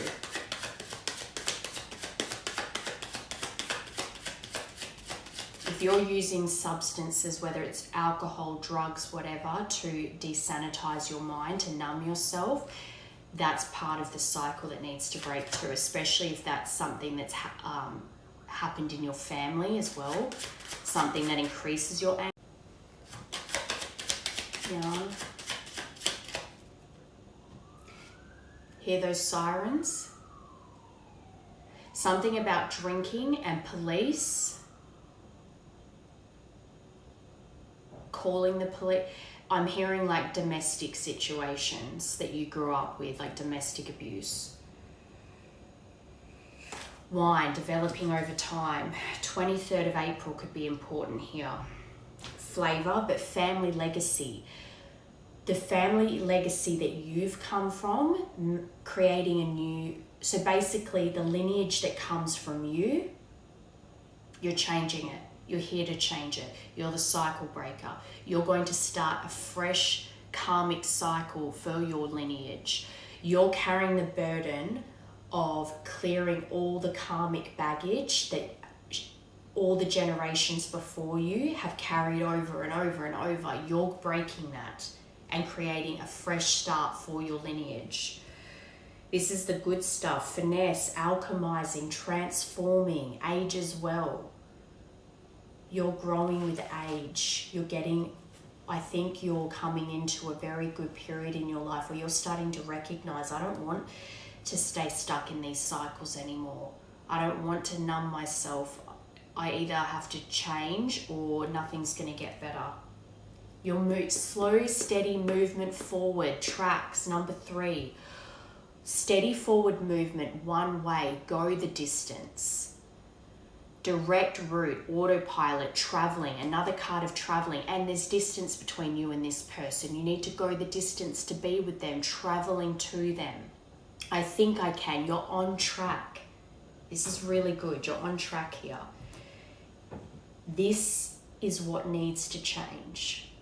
If you're using substances, whether it's alcohol, drugs, whatever, to desanitize your mind, to numb yourself, that's part of the cycle that needs to break through, especially if that's something that's happened in your family as well. Something that increases your anger. Yarn. Hear those sirens? Something about drinking and police. Calling the police. I'm hearing like domestic situations that you grew up with, like domestic abuse. Wine, developing over time. 23rd of April could be important here. Flavor, but family legacy. The family legacy that you've come from, creating a new, so basically the lineage that comes from you, you're changing it. You're here to change it. You're the cycle breaker. You're going to start a fresh karmic cycle for your lineage. You're carrying the burden of clearing all the karmic baggage that all the generations before you have carried over and over and over. You're breaking that and creating a fresh start for your lineage. This is the good stuff. Finesse, alchemizing, transforming, age as well. You're growing with age. I think you're coming into a very good period in your life where you're starting to recognize, I don't want to stay stuck in these cycles anymore. I don't want to numb myself. I either have to change or nothing's going to get better. Your slow, steady movement forward tracks. Number 3, steady forward movement, one way, go the distance. Direct route, autopilot, traveling, another card of traveling, and there's distance between you and this person. You need to go the distance to be with them, traveling to them. I think I can. You're on track. This is really good. You're on track here. This is what needs to change.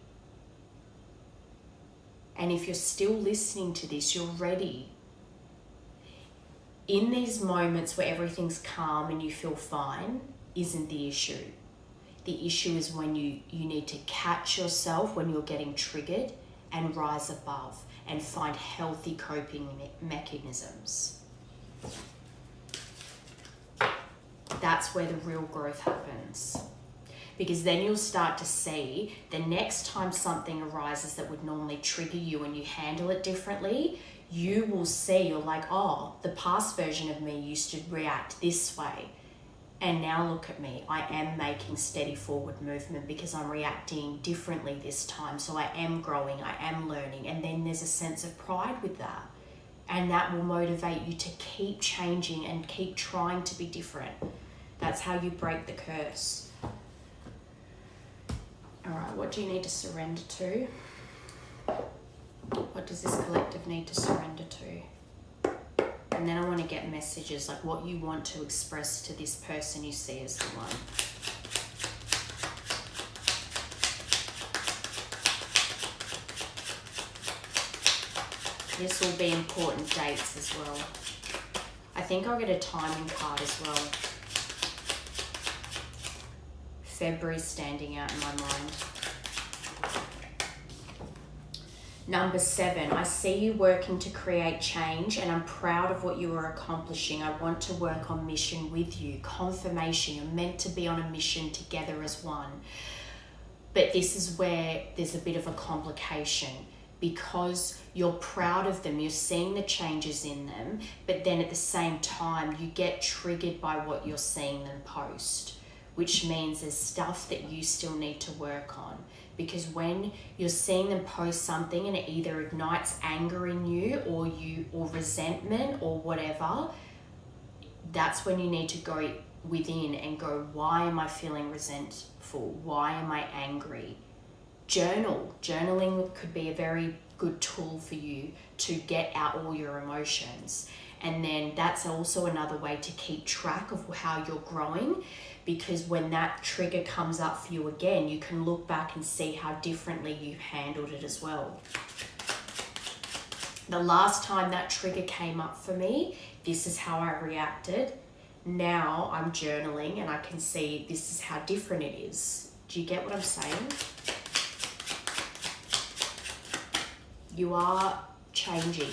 And if you're still listening to this, you're ready. In these moments where everything's calm and you feel fine, isn't the issue. The issue is when you need to catch yourself when you're getting triggered and rise above and find healthy coping mechanisms. That's where the real growth happens. Because then you'll start to see the next time something arises that would normally trigger you and you handle it differently, you will see, you're like, oh, the past version of me used to react this way. And now look at me. I am making steady forward movement because I'm reacting differently this time. So I am growing, I am learning. And then there's a sense of pride with that. And that will motivate you to keep changing and keep trying to be different. That's how you break the curse. All right, what do you need to surrender to? What does this collective need to surrender to? And then I want to get messages like what you want to express to this person you see as the one. This will be important dates as well. I think I'll get a timing card as well. February standing out in my mind. Number 7, I see you working to create change and I'm proud of what you are accomplishing. I want to work on mission with you. Confirmation, you're meant to be on a mission together as one. But this is where there's a bit of a complication because you're proud of them, you're seeing the changes in them, but then at the same time you get triggered by what you're seeing them post, which means there's stuff that you still need to work on. Because when you're seeing them post something and it either ignites anger in you or resentment or whatever, that's when you need to go within and go, why am I feeling resentful? Why am I angry? Journaling could be a very good tool for you to get out all your emotions. And then that's also another way to keep track of how you're growing, because when that trigger comes up for you again, you can look back and see how differently you've handled it as well. The last time that trigger came up for me, this is how I reacted. Now I'm journaling and I can see this is how different it is. Do you get what I'm saying? You are changing.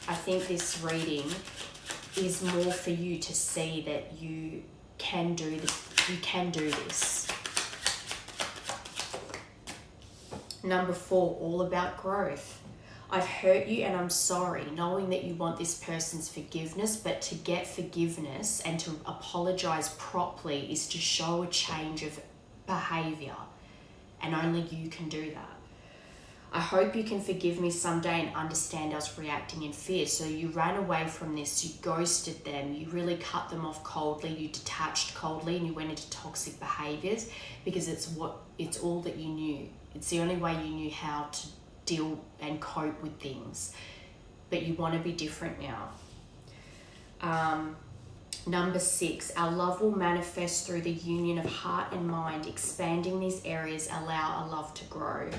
I think this reading is more for you to see that can do this. You can do this. Number 4, all about growth. I've hurt you and I'm sorry, knowing that you want this person's forgiveness, but to get forgiveness and to apologize properly is to show a change of behavior, and only you can do that. I hope you can forgive me someday and understand I was reacting in fear. So you ran away from this, you ghosted them, you really cut them off coldly, you detached coldly, and you went into toxic behaviors because it's all that you knew. It's the only way you knew how to deal and cope with things. But you want to be different now. Number 6, our love will manifest through the union of heart and mind. Expanding these areas allow our love to grow.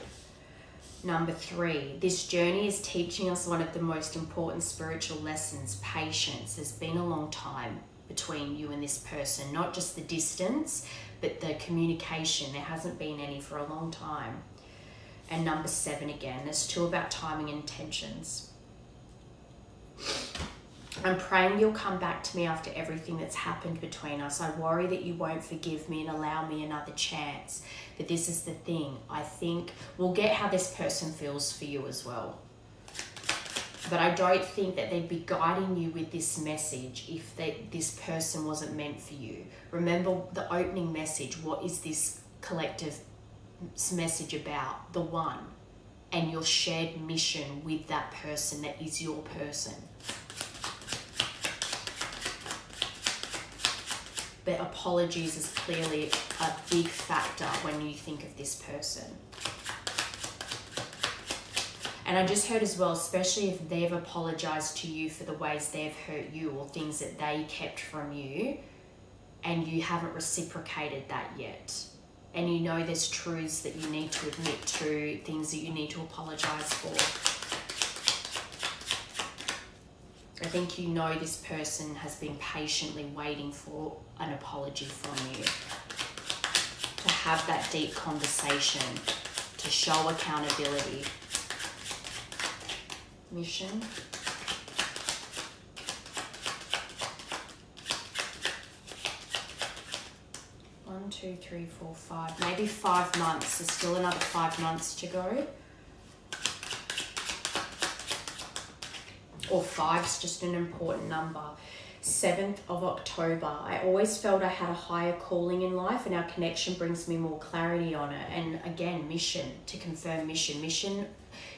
Number 3, this journey is teaching us one of the most important spiritual lessons, patience. There's been a long time between you and this person, not just the distance, but the communication. There hasn't been any for a long time. And number 7 again, there's 2 about timing and intentions. I'm praying you'll come back to me after everything that's happened between us. I worry that you won't forgive me and allow me another chance. But this is the thing. I think we'll get how this person feels for you as well. But I don't think that they'd be guiding you with this message if this person wasn't meant for you. Remember the opening message. What is this collective message about? The one. And your shared mission with that person that is your person. But apologies is clearly a big factor when you think of this person. And I just heard as well, especially if they've apologized to you for the ways they've hurt you or things that they kept from you, and you haven't reciprocated that yet. And you know there's truths that you need to admit to, things that you need to apologize for. I think you know this person has been patiently waiting for an apology from you. To have that deep conversation, to show accountability. Mission. One, 2, 3, 4, 5. Maybe 5 months. There's still another 5 months to go. Or 5's just an important number. 7th of October. I always felt I had a higher calling in life, and our connection brings me more clarity on it. And again, mission, to confirm mission. Mission,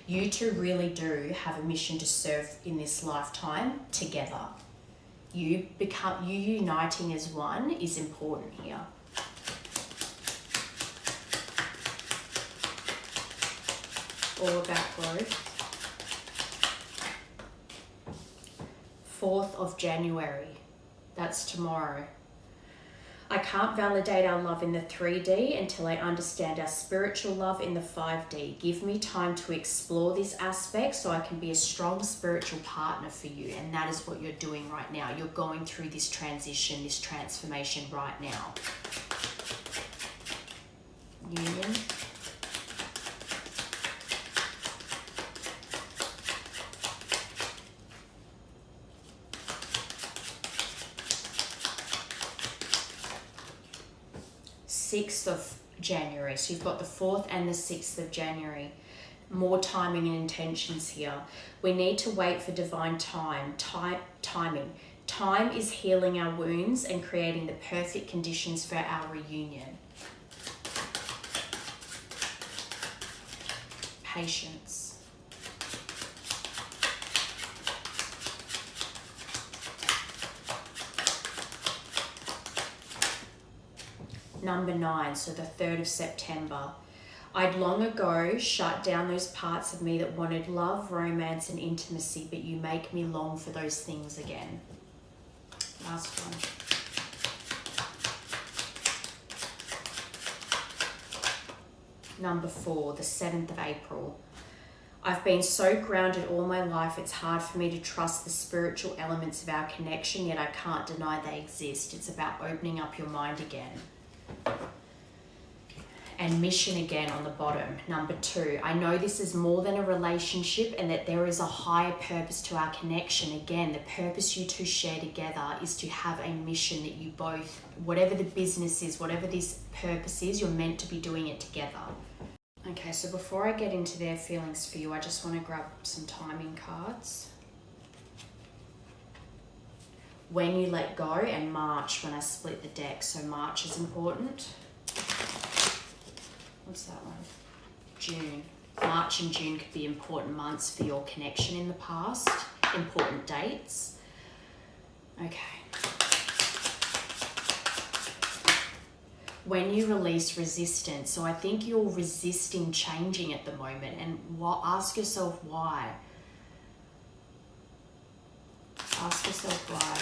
you two really do have a mission to serve in this lifetime together. You uniting as one is important here. All about growth. 4th of January, that's tomorrow. I can't validate our love in the 3D until I understand our spiritual love in the 5D. Give me time to explore this aspect so I can be a strong spiritual partner for you. And that is what you're doing right now. You're going through this transition, this transformation right now. Union. of January. So you've got the 4th and the 6th of January. More timing and intentions here. We need to wait for divine timing. Time is healing our wounds and creating the perfect conditions for our reunion. Patience. Number 9, so the 3rd of September. I'd long ago shut down those parts of me that wanted love, romance, and intimacy, but you make me long for those things again. Last one. Number 4, the 7th of April. I've been so grounded all my life, it's hard for me to trust the spiritual elements of our connection, yet I can't deny they exist. It's about opening up your mind again. And mission again on the bottom, number 2. I know this is more than a relationship and that there is a higher purpose to our connection. Again, the purpose you two share together is to have a mission that you both, whatever the business is, whatever this purpose is, you're meant to be doing it together. Okay, so before I get into their feelings for you, I just want to grab some timing cards. When you let go, and March when I split the deck. So March is important. What's that one? June. March and June could be important months for your connection in the past. Important dates. Okay. When you release resistance. So I think you're resisting changing at the moment. And ask yourself why. Ask yourself why.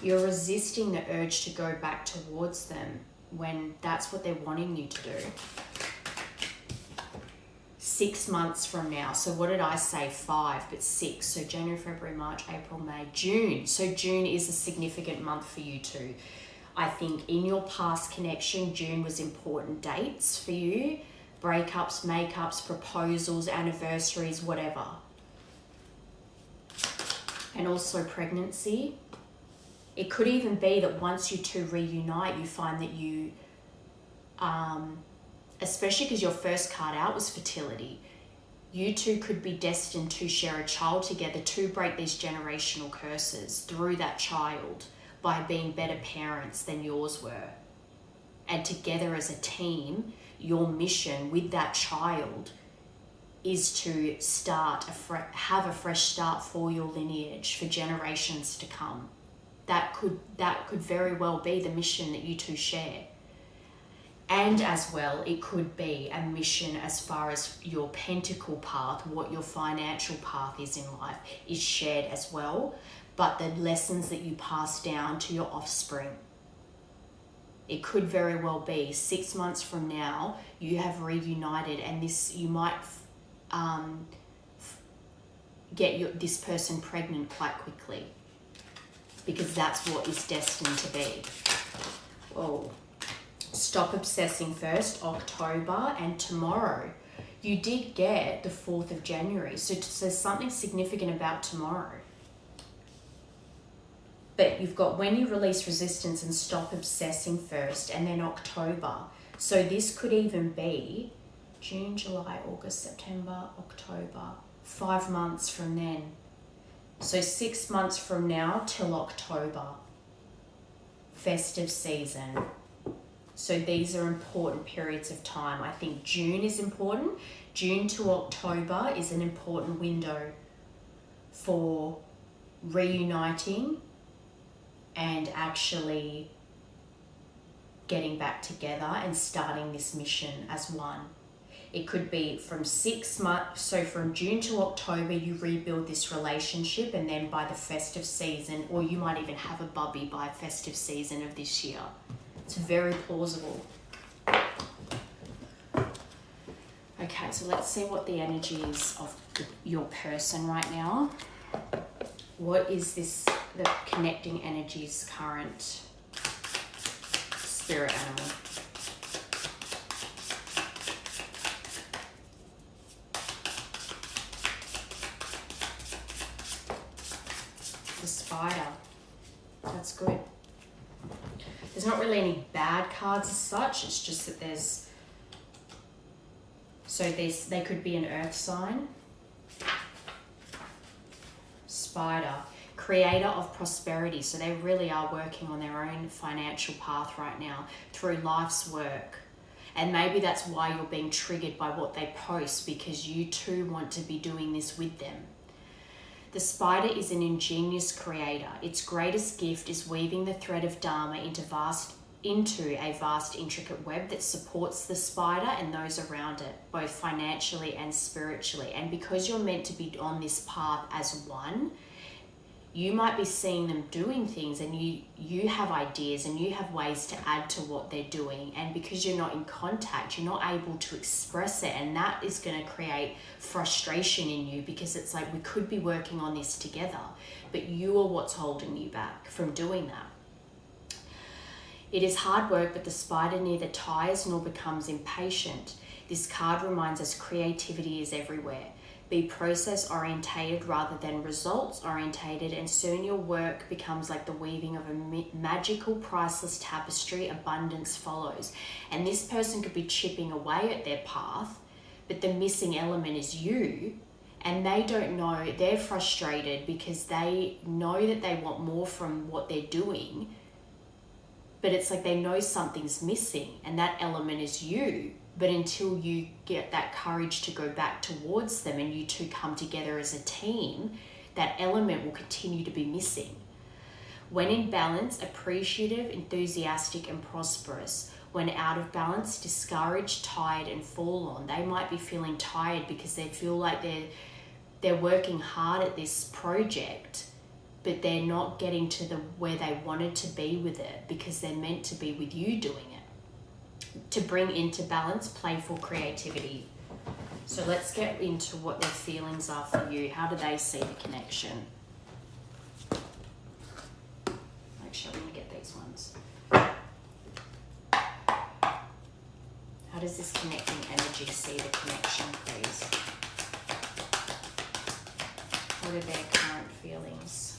You're resisting the urge to go back towards them when that's what they're wanting you to do. 6 months from now. So what did I say? 5, but 6. So January, February, March, April, May, June. So June is a significant month for you two. I think in your past connection, June was important dates for you. Breakups, makeups, proposals, anniversaries, whatever. And also pregnancy. It could even be that once you two reunite, you find that you, especially because your first card out was fertility, you two could be destined to share a child together to break these generational curses through that child by being better parents than yours were. And together as a team, your mission with that child is to have a fresh start for your lineage for generations to come. That could very well be the mission that you two share. And as well, it could be a mission as far as your pentacle path, what your financial path is in life, is shared as well. But the lessons that you pass down to your offspring. It could very well be 6 months from now, you have reunited, and you might get this person pregnant quite quickly. Because that's what is destined to be. Whoa. Stop obsessing first, October, and tomorrow. You did get the 4th of January, so there's something significant about tomorrow. But you've got when you release resistance and stop obsessing first, and then October. So this could even be June, July, August, September, October. 5 months from then. So 6 months from now till October. Festive season. So these are important periods of time. I think June is important. June to October is an important window for reuniting and actually getting back together and starting this mission as one. It could be from 6 months, so from June to October, you rebuild this relationship, and then by the festive season, or you might even have a bubby by festive season of this year. It's very plausible. Okay, so let's see what the energy is of your person right now. What is the connecting energies current spirit animal? The spider. That's good. There's not really any bad cards as such. It's just that they could be an earth sign. Spider. Creator of prosperity. So they really are working on their own financial path right now through life's work. And maybe that's why you're being triggered by what they post, because you too want to be doing this with them. The spider is an ingenious creator. Its greatest gift is weaving the thread of Dharma into a vast intricate web that supports the spider and those around it, both financially and spiritually. And because you're meant to be on this path as one, you might be seeing them doing things, and you have ideas and you have ways to add to what they're doing, and because you're not in contact, you're not able to express it, and that is going to create frustration in you, because it's like, we could be working on this together, but you are what's holding you back from doing that. It is hard work, but the spider neither tires nor becomes impatient. This card reminds us creativity is everywhere. Be process orientated rather than results orientated, and soon your work becomes like the weaving of a magical, priceless tapestry. Abundance follows. And this person could be chipping away at their path, but the missing element is you. And they don't know, they're frustrated because they know that they want more from what they're doing, but it's like they know something's missing, and that element is you. But until you get that courage to go back towards them and you two come together as a team, that element will continue to be missing. When in balance, appreciative, enthusiastic, and prosperous. When out of balance, discouraged, tired, and fallen. They might be feeling tired because they feel like they're working hard at this project, but they're not getting to where they wanted to be with it because they're meant to be with you doing it. To bring into balance, playful creativity. So let's get into what their feelings are for you. How do they see the connection? Actually, I'm going to get these ones. How does this connecting energy see the connection, please? What are their current feelings?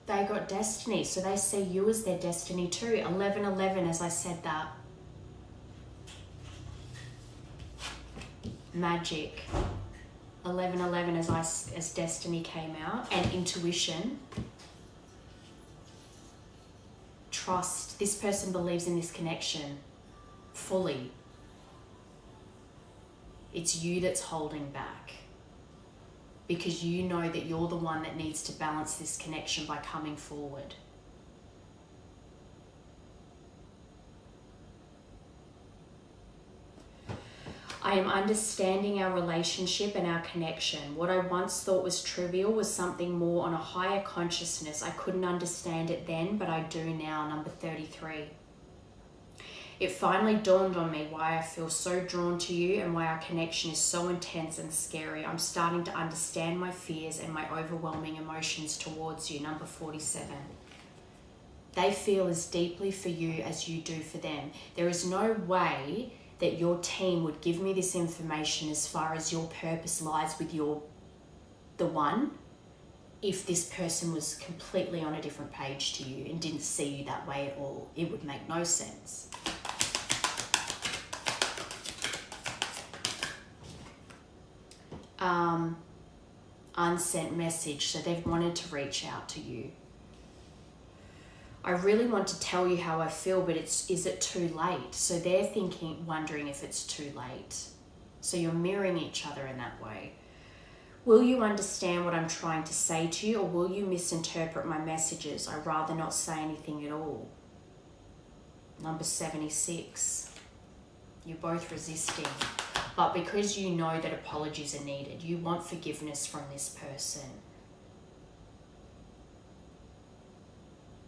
They got destiny, so they see you as their destiny too. 1111, as I said that. Magic. 1111 as destiny came out. And intuition. Trust. This person believes in this connection fully. It's you that's holding back, because you know that you're the one that needs to balance this connection by coming forward. I am understanding our relationship and our connection. What I once thought was trivial was something more on a higher consciousness. I couldn't understand it then, but I do now. Number 33. It finally dawned on me why I feel so drawn to you and why our connection is so intense and scary. I'm starting to understand my fears and my overwhelming emotions towards you. Number 47. They feel as deeply for you as you do for them. There is no way that your team would give me this information as far as your purpose lies with the one, if this person was completely on a different page to you and didn't see you that way at all. It would make no sense. Unsent message, so they've wanted to reach out to you. I really want to tell you how I feel, but is it too late? So they're wondering if it's too late. So you're mirroring each other in that way. Will you understand what I'm trying to say to you, or will you misinterpret my messages? I'd rather not say anything at all. Number 76. You're both resisting. But because you know that apologies are needed, you want forgiveness from this person.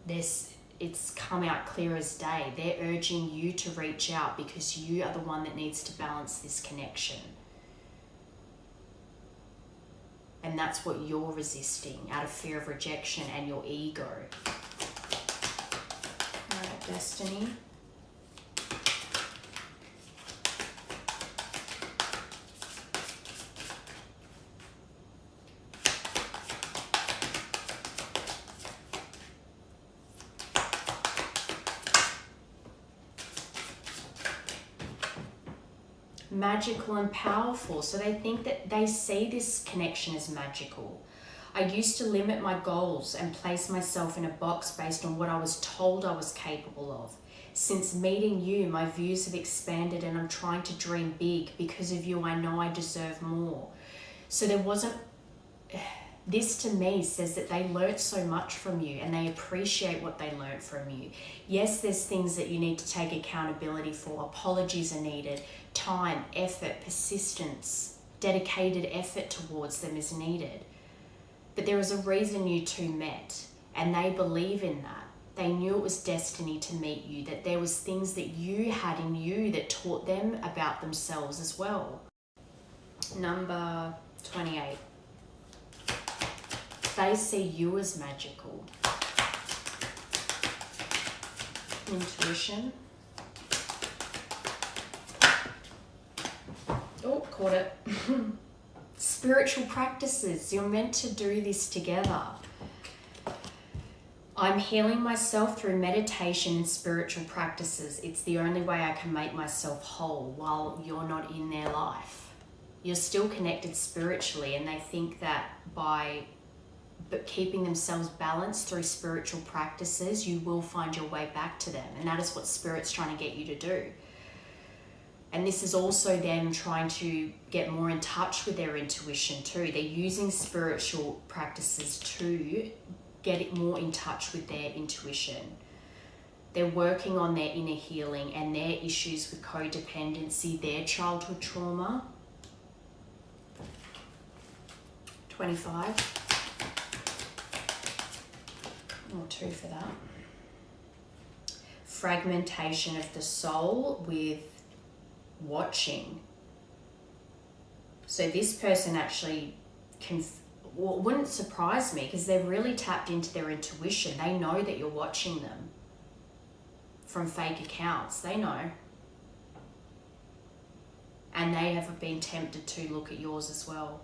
It's come out clear as day. They're urging you to reach out because you are the one that needs to balance this connection. And that's what you're resisting out of fear of rejection and your ego. All right, Destiny. Magical and powerful. So they think that they see this connection as magical. I used to limit my goals and place myself in a box based on what I was told I was capable of. Since meeting you, my views have expanded and I'm trying to dream big. Because of you, I know I deserve more. So there wasn't... This to me says that they learnt so much from you and they appreciate what they learnt from you. Yes, there's things that you need to take accountability for. Apologies are needed. Time, effort, persistence, dedicated effort towards them is needed. But there is a reason you two met, and they believe in that. They knew it was destiny to meet you, that there was things that you had in you that taught them about themselves as well. Number 28. They see you as magical. Intuition. Oh, caught it. Spiritual practices. You're meant to do this together. I'm healing myself through meditation and spiritual practices. It's the only way I can make myself whole while you're not in their life. You're still connected spiritually, and they think that by keeping themselves balanced through spiritual practices, you will find your way back to them. And that is what Spirit's trying to get you to do. And this is also them trying to get more in touch with their intuition too. They're using spiritual practices to get it more in touch with their intuition. They're working on their inner healing and their issues with codependency, their childhood trauma. 25. Or 2 for that. Fragmentation of the soul with watching. So this person actually wouldn't surprise me, because they've really tapped into their intuition. They know that you're watching them from fake accounts. They know. And they have been tempted to look at yours as well.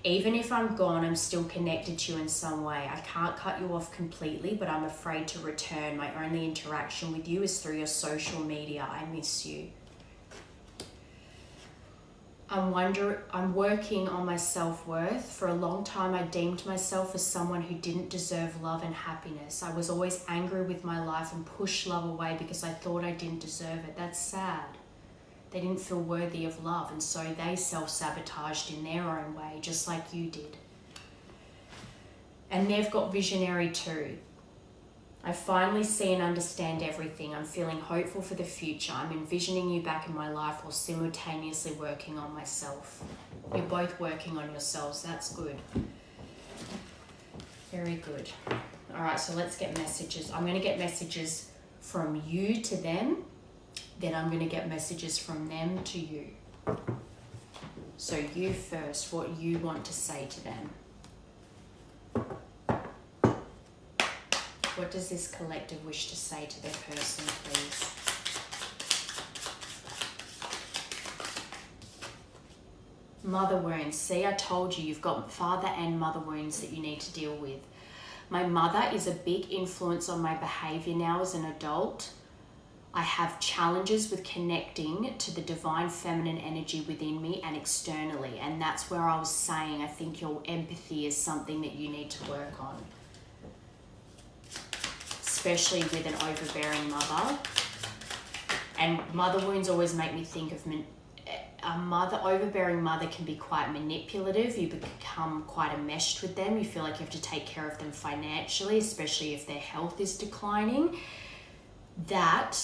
Even if I'm gone, I'm still connected to you in some way. I can't cut you off completely, but I'm afraid to return. My only interaction with you is through your social media. I miss you. I'm working on my self-worth. For a long time, I deemed myself as someone who didn't deserve love and happiness. I was always angry with my life and pushed love away because I thought I didn't deserve it. That's sad. They didn't feel worthy of love, and so they self-sabotaged in their own way, just like you did. And they've got visionary too. I finally see and understand everything. I'm feeling hopeful for the future. I'm envisioning you back in my life while simultaneously working on myself. You're both working on yourselves. That's good. Very good. All right, so let's get messages. I'm going to get messages from you to them. Then I'm going to get messages from them to you. So you first, what you want to say to them. What does this collective wish to say to their person, please? Mother wounds. See, I told you, you've got father and mother wounds that you need to deal with. My mother is a big influence on my behavior now as an adult. I have challenges with connecting to the divine feminine energy within me and externally. And that's where I was saying, I think your empathy is something that you need to work on. Especially with an overbearing mother. And mother wounds always make me think of overbearing mother can be quite manipulative. You become quite enmeshed with them. You feel like you have to take care of them financially, especially if their health is declining. That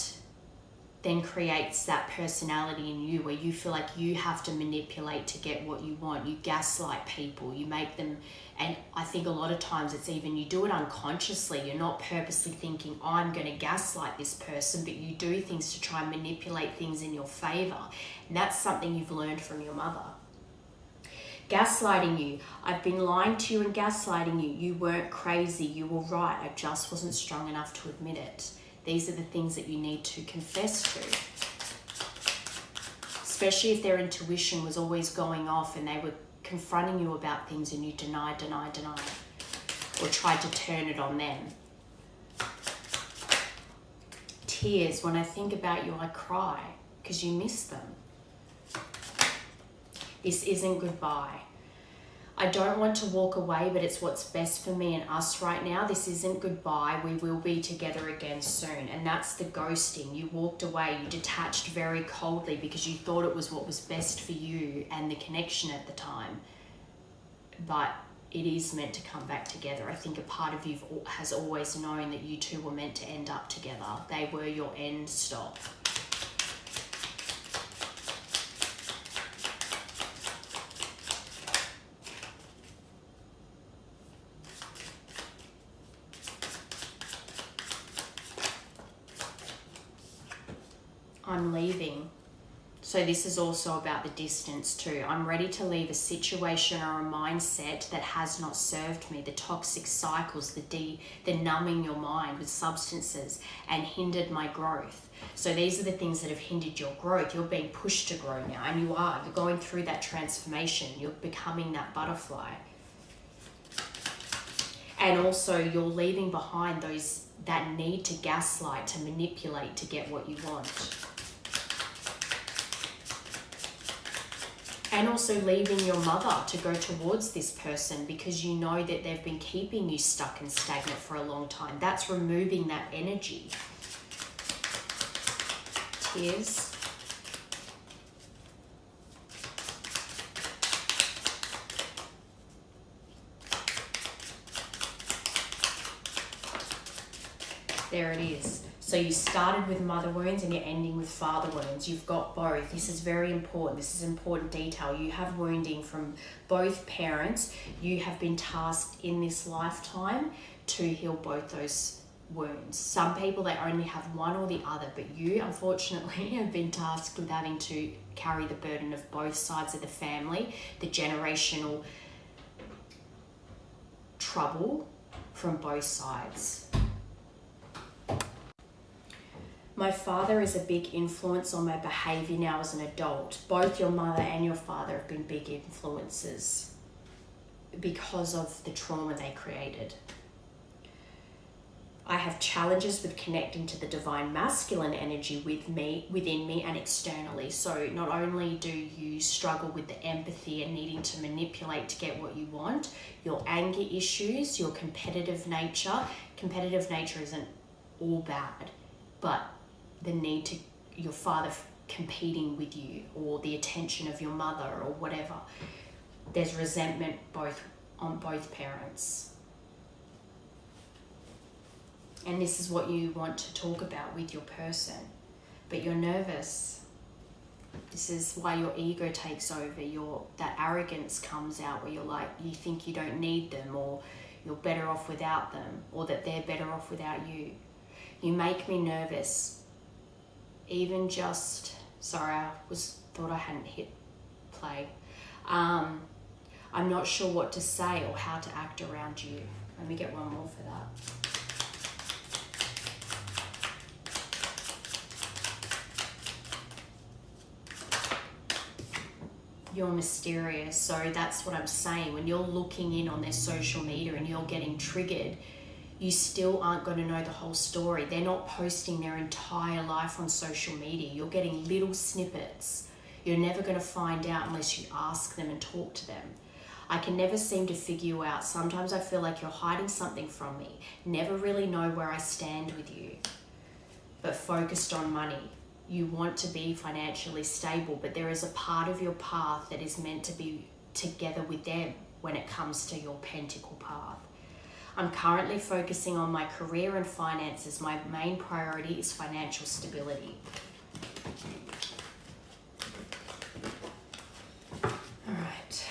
then creates that personality in you where you feel like you have to manipulate to get what you want. You gaslight people, you make them, and I think a lot of times it's even, you do it unconsciously. You're not purposely thinking, I'm going to gaslight this person, but you do things to try and manipulate things in your favor. And that's something you've learned from your mother. Gaslighting you. I've been lying to you and gaslighting you. You weren't crazy, you were right. I just wasn't strong enough to admit it. These are the things that you need to confess to. Especially if their intuition was always going off and they were confronting you about things and you denied. Or tried to turn it on them. Tears. When I think about you, I cry because you miss them. This isn't goodbye. I don't want to walk away, but it's what's best for me and us right now. This isn't goodbye. We will be together again soon. And that's the ghosting. You walked away. You detached very coldly because you thought it was what was best for you and the connection at the time. But it is meant to come back together. I think a part of you has always known that you two were meant to end up together. They were your end stop. I'm leaving. So this is also about the distance too. I'm ready to leave a situation or a mindset that has not served me. The toxic cycles, the numbing your mind with substances and hindered my growth. So these are the things that have hindered your growth. You're being pushed to grow now, and you are. You're going through that transformation. You're becoming that butterfly. And also you're leaving behind that need to gaslight, to manipulate, to get what you want. And also leaving your mother to go towards this person because you know that they've been keeping you stuck and stagnant for a long time. That's removing that energy. Tears. There it is. So you started with mother wounds and you're ending with father wounds. You've got both. This is very important. This is important detail. You have wounding from both parents. You have been tasked in this lifetime to heal both those wounds. Some people, they only have one or the other, but you, unfortunately, have been tasked with having to carry the burden of both sides of the family, the generational trouble from both sides. My father is a big influence on my behaviour now as an adult. Both your mother and your father have been big influences because of the trauma they created. I have challenges with connecting to the divine masculine energy within me and externally. So not only do you struggle with the empathy and needing to manipulate to get what you want, your anger issues, your competitive nature. Competitive nature isn't all bad, but the need to your father competing with you, or the attention of your mother, or whatever. There's resentment on both parents. And this is what you want to talk about with your person, but you're nervous. This is why your ego takes over. That arrogance comes out where you're like, you think you don't need them, or you're better off without them, or that they're better off without you. You make me nervous. Even just, sorry, thought I hadn't hit play. I'm not sure what to say or how to act around you. Let me get one more for that. You're mysterious. So that's what I'm saying. When you're looking in on their social media and you're getting triggered, you still aren't going to know the whole story. They're not posting their entire life on social media. You're getting little snippets. You're never going to find out unless you ask them and talk to them. I can never seem to figure you out. Sometimes I feel like you're hiding something from me. Never really know where I stand with you. But focused on money. You want to be financially stable, but there is a part of your path that is meant to be together with them when it comes to your pentacle path. I'm currently focusing on my career and finances. My main priority is financial stability. All right.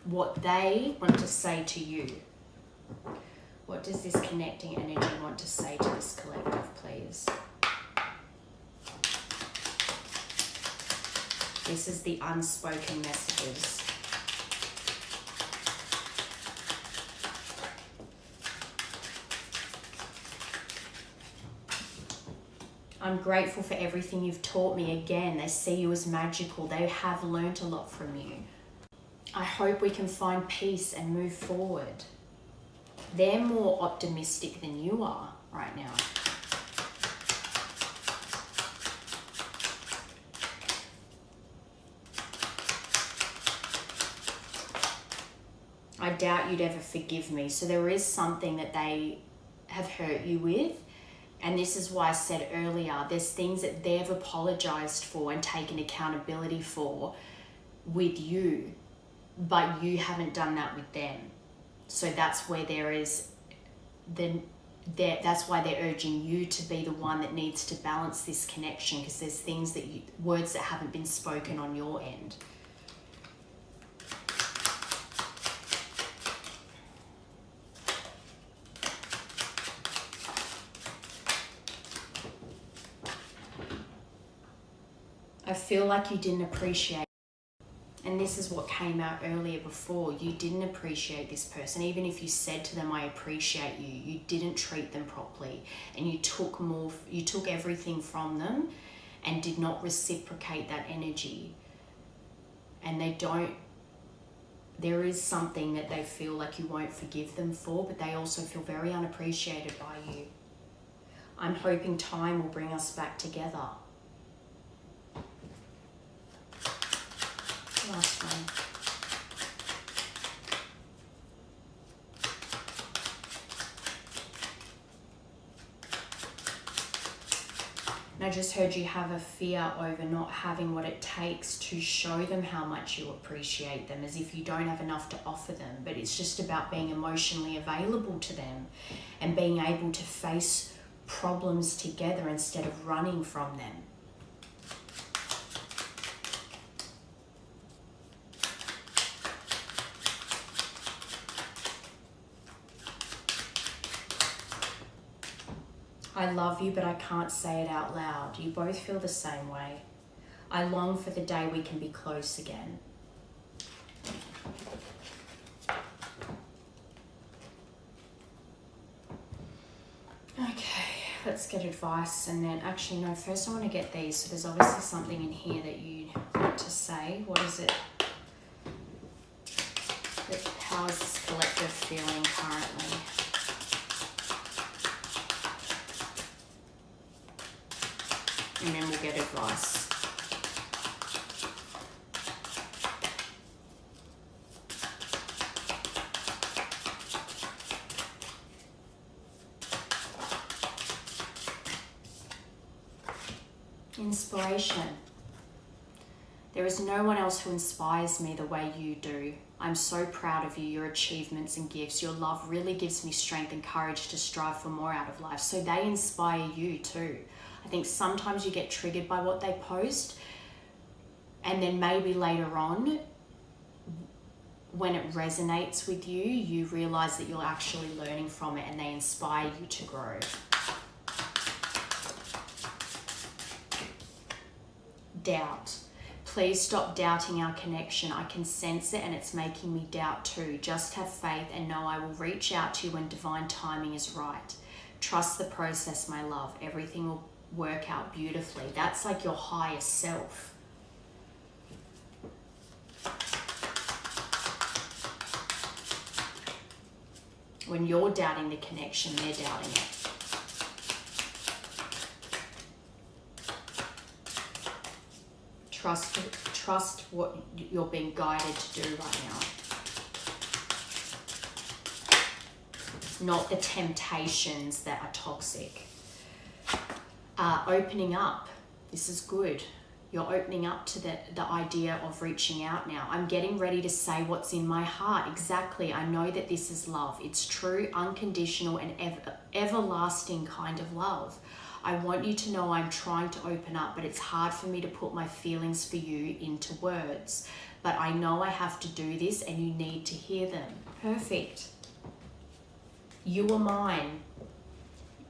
What they want to say to you. What does this connecting energy want to say to this collective, please? This is the unspoken messages. I'm grateful for everything you've taught me. Again, they see you as magical. They have learnt a lot from you. I hope we can find peace and move forward. They're more optimistic than you are right now. I doubt you'd ever forgive me. So there is something that they have hurt you with. And this is why I said earlier, there's things that they've apologized for and taken accountability for with you but you haven't done that with them. So that's where that's why they're urging you to be the one that needs to balance this connection, because there's things words that haven't been spoken on your end. I feel like you didn't appreciate, and this is what came out earlier before, you didn't appreciate this person. Even if you said to them, I appreciate you, you didn't treat them properly, and you took everything from them and did not reciprocate that energy. And there is something that they feel like you won't forgive them for, but they also feel very unappreciated by you. I'm hoping time will bring us back together. Last one. And I just heard you have a fear over not having what it takes to show them how much you appreciate them, as if you don't have enough to offer them. But it's just about being emotionally available to them and being able to face problems together instead of running from them. I love you, but I can't say it out loud. You both feel the same way. I long for the day we can be close again. Okay, let's get advice, and then actually no, first I want to get these. So there's obviously something in here that you want to say. What is it? How is this collective feeling currently? And then we'll get advice. Inspiration. There is no one else who inspires me the way you do. I'm so proud of you, your achievements and gifts. Your love really gives me strength and courage to strive for more out of life. So they inspire you too. I think sometimes you get triggered by what they post, and then maybe later on, when it resonates with you, you realize that you're actually learning from it and they inspire you to grow. Doubt. Please stop doubting our connection. I can sense it and it's making me doubt too. Just have faith and know I will reach out to you when divine timing is right. Trust the process, my love. Everything will work out beautifully. That's like your higher self. When you're doubting the connection, they're doubting it. Trust what you're being guided to do right now. Not the temptations that are toxic. Opening up. This is good. You're opening up to the idea of reaching out now. I'm getting ready to say what's in my heart. Exactly. I know that this is love. It's true, unconditional, and everlasting kind of love. I want you to know I'm trying to open up, but it's hard for me to put my feelings for you into words. But I know I have to do this and you need to hear them. Perfect. You are mine.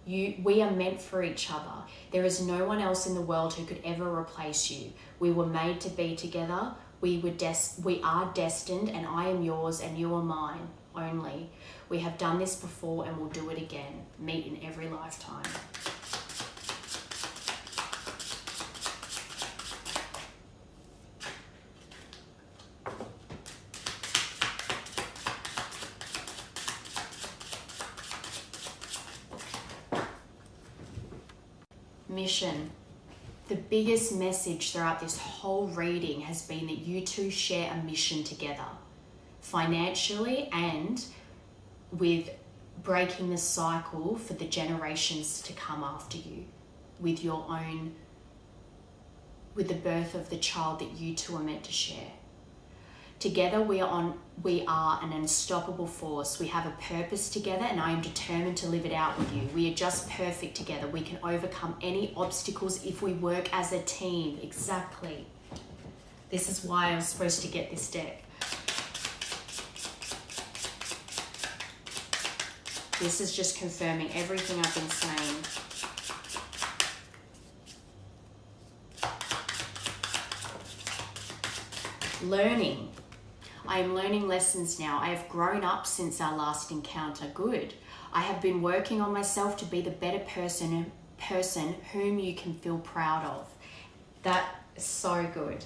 We are meant for each other. There is no one else in the world who could ever replace you. We were made to be together. We are destined, and I am yours and you are mine only. We have done this before and we'll do it again. Meet in every lifetime. Mission. The biggest message throughout this whole reading has been that you two share a mission together, financially and with breaking the cycle for the generations to come after you, with the birth of the child that you two are meant to share. Together we are an unstoppable force. We have a purpose together, and I am determined to live it out with you. We are just perfect together. We can overcome any obstacles if we work as a team. Exactly. This is why I was supposed to get this deck. This is just confirming everything I've been saying. Learning. I am learning lessons now. I have grown up since our last encounter. Good. I have been working on myself to be the better person whom you can feel proud of. That is so good.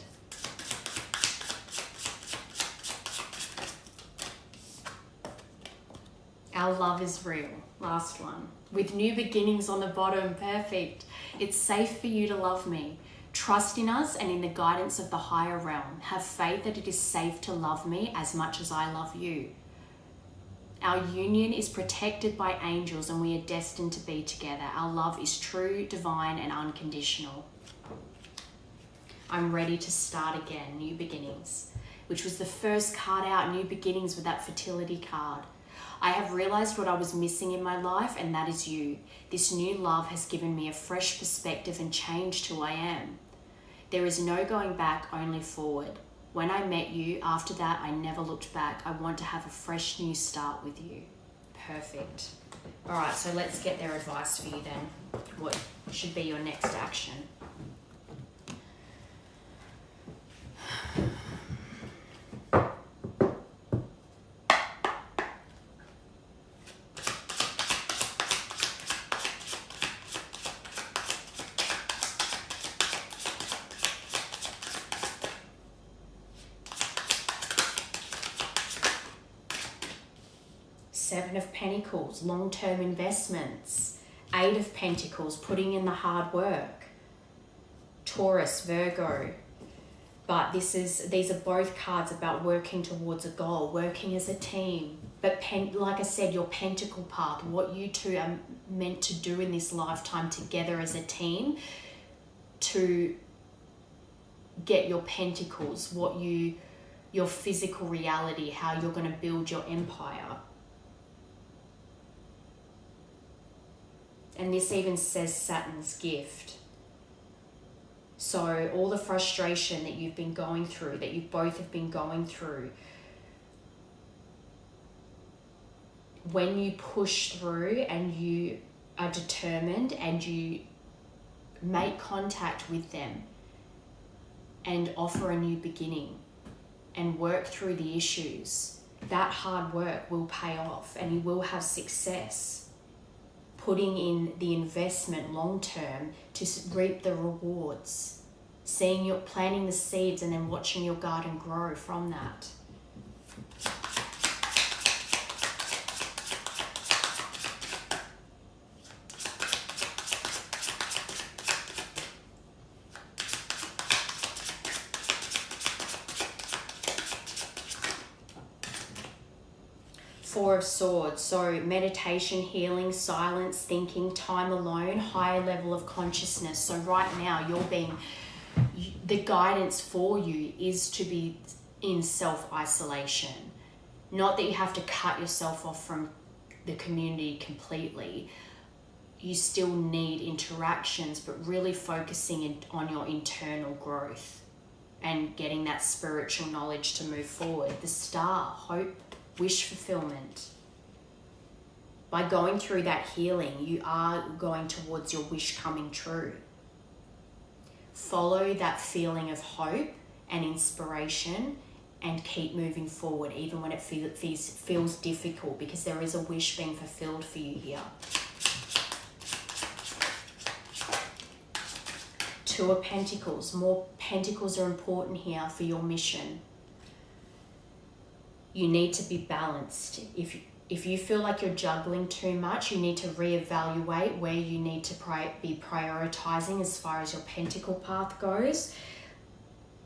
Our love is real. Last one. With new beginnings on the bottom. Perfect. It's safe for you to love me. Trust in us and in the guidance of the higher realm. Have faith that it is safe to love me as much as I love you. Our union is protected by angels and we are destined to be together. Our love is true, divine, and unconditional. I'm ready to start again. New beginnings. Which was the first card out. New beginnings with that fertility card. I have realized what I was missing in my life, and that is you. This new love has given me a fresh perspective and changed who I am. There is no going back, only forward. When I met you, after that, I never looked back. I want to have a fresh new start with you. Perfect. All right, so let's get their advice for you then. What should be your next action? Seven of Pentacles, long-term investments. Eight of Pentacles, putting in the hard work. Taurus, Virgo. But these are both cards about working towards a goal, working as a team. But like I said, your pentacle path, what you two are meant to do in this lifetime together as a team to get your pentacles, your physical reality, how you're going to build your empire. And this even says Saturn's gift. So all the frustration that you've been going through, that you both have been going through, when you push through and you are determined and you make contact with them and offer a new beginning and work through the issues, that hard work will pay off and you will have success. Putting in the investment long term to reap the rewards, planting the seeds and then watching your garden grow from that. Four of Swords, so meditation, healing, silence, thinking, time alone, higher level of consciousness. So right now the guidance for you is to be in self-isolation. Not that you have to cut yourself off from the community completely. You still need interactions, but really focusing on your internal growth and getting that spiritual knowledge to move forward. The Star, hope, wish fulfillment. By going through that healing, you are going towards your wish coming true. Follow that feeling of hope and inspiration and keep moving forward, even when it feels difficult, because there is a wish being fulfilled for you here. Two of Pentacles. More pentacles are important here for your mission. You need to be balanced. If you feel like you're juggling too much, you need to reevaluate where you need to be prioritizing as far as your pentacle path goes,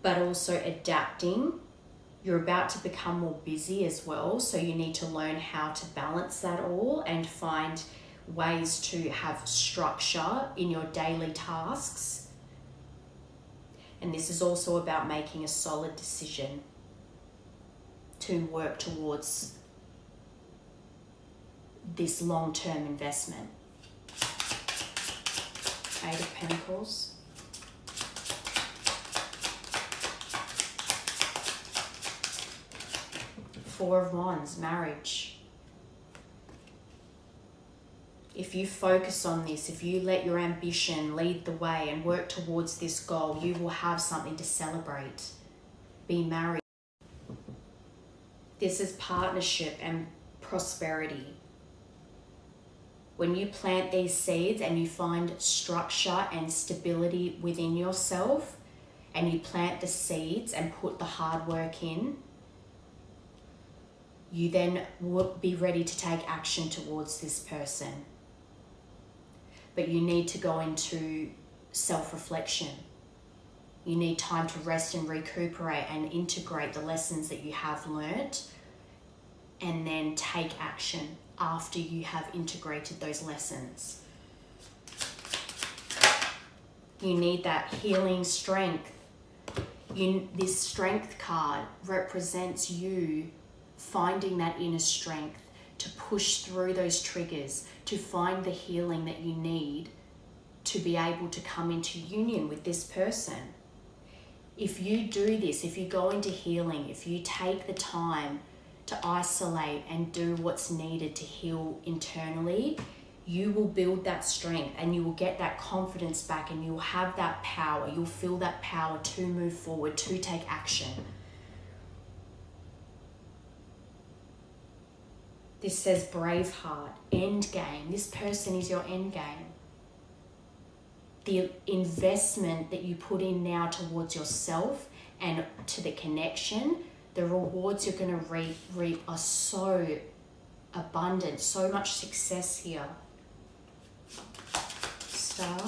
but also adapting. You're about to become more busy as well, so you need to learn how to balance that all and find ways to have structure in your daily tasks. And this is also about making a solid decision. to work towards this long-term investment. Eight of Pentacles. Four of Wands, marriage. If you focus on this, if you let your ambition lead the way and work towards this goal, you will have something to celebrate. Be married. This is partnership and prosperity. When you plant these seeds and you find structure and stability within yourself, and you plant the seeds and put the hard work in, you then will be ready to take action towards this person. But you need to go into self-reflection. You need time to rest and recuperate and integrate the lessons that you have learnt, and then take action after you have integrated those lessons. You need that healing strength. This strength card represents you finding that inner strength to push through those triggers, to find the healing that you need to be able to come into union with this person. If you do this, if you go into healing, if you take the time to isolate and do what's needed to heal internally, you will build that strength and you will get that confidence back, and you'll have that power. You'll feel that power to move forward, to take action. This says Braveheart, end game. This person is your end game. The investment that you put in now towards yourself and to the connection, the rewards you're going to reap are so abundant, so much success here. Star.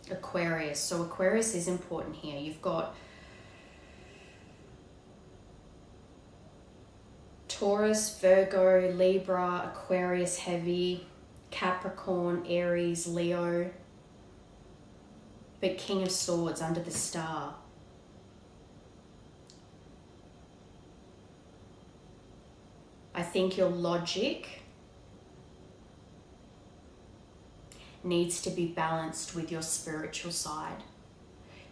Aquarius. So Aquarius is important here. You've got Taurus, Virgo, Libra, Aquarius heavy, Capricorn, Aries, Leo, but King of Swords under the star. I think your logic needs to be balanced with your spiritual side.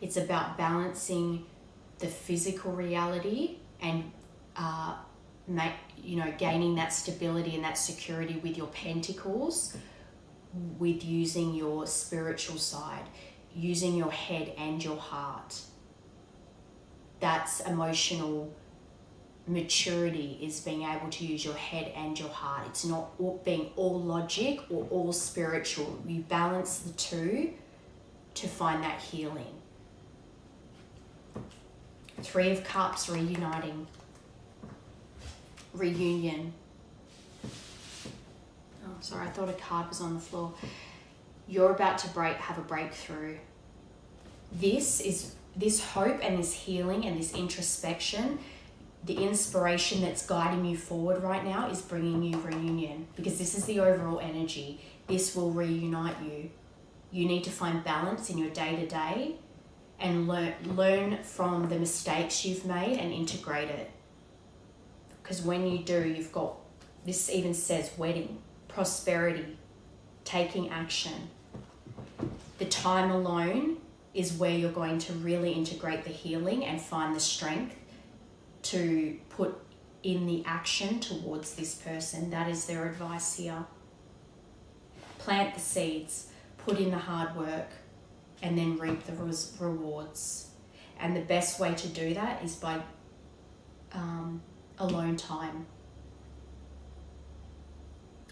It's about balancing the physical reality and gaining that stability and that security with your pentacles, with using your spiritual side, using your head and your heart. That's emotional maturity, is being able to use your head and your heart. It's not being all logic or all spiritual. You balance the two to find that healing. Three of Cups, reuniting. Reunion. Oh, sorry, I thought a card was on the floor. You're about to have a breakthrough. This hope and this healing and this introspection, the inspiration that's guiding you forward right now is bringing you reunion, because this is the overall energy. This will reunite you. You need to find balance in your day-to-day and learn from the mistakes you've made and integrate it. Because when you do, you've got, this even says wedding, prosperity, taking action. The time alone is where you're going to really integrate the healing and find the strength to put in the action towards this person. That is their advice here. Plant the seeds, put in the hard work, and then reap the rewards. And the best way to do that is by alone time.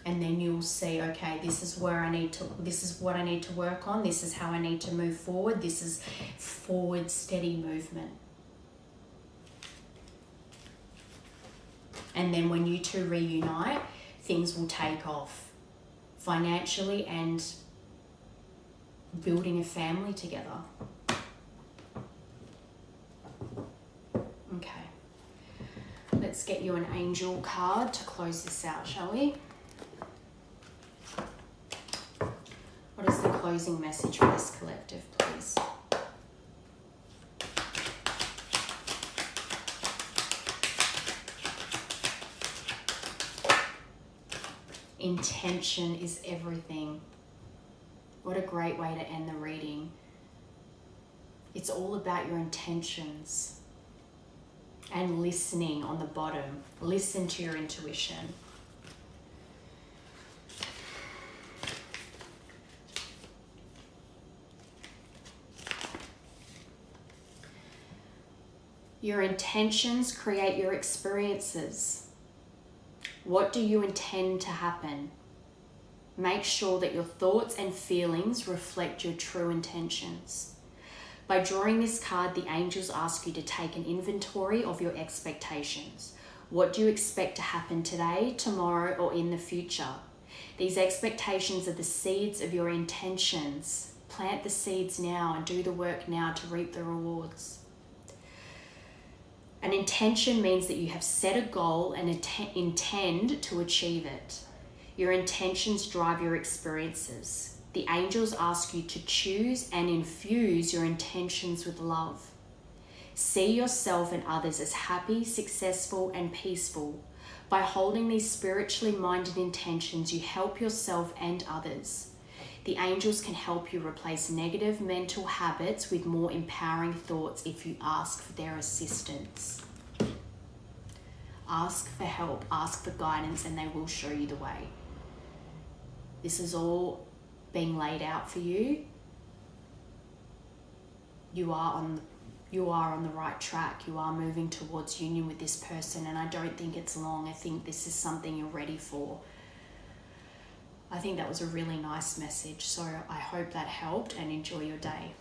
And then you'll see, okay, this is what I need to work on. This is how I need to move forward. This is forward, steady movement. And then when you two reunite, things will take off financially and building a family together. Okay. Let's get you an angel card to close this out, shall we? What is the closing message for this collective, please? Intention is everything. What a great way to end the reading. It's all about your intentions. And listening on the bottom. Listen to your intuition. Your intentions create your experiences. What do you intend to happen? Make sure that your thoughts and feelings reflect your true intentions. By drawing this card, the angels ask you to take an inventory of your expectations. What do you expect to happen today, tomorrow, or in the future? These expectations are the seeds of your intentions. Plant the seeds now and do the work now to reap the rewards. An intention means that you have set a goal and intend to achieve it. Your intentions drive your experiences. The angels ask you to choose and infuse your intentions with love. See yourself and others as happy, successful, and peaceful. By holding these spiritually minded intentions, you help yourself and others. The angels can help you replace negative mental habits with more empowering thoughts if you ask for their assistance. Ask for help, ask for guidance, and they will show you the way. This is all being laid out for you. You are on the right track. You are moving towards union with this person, and I don't think it's long. I think this is something you're ready for. I think that was a really nice message, so I hope that helped, and enjoy your day.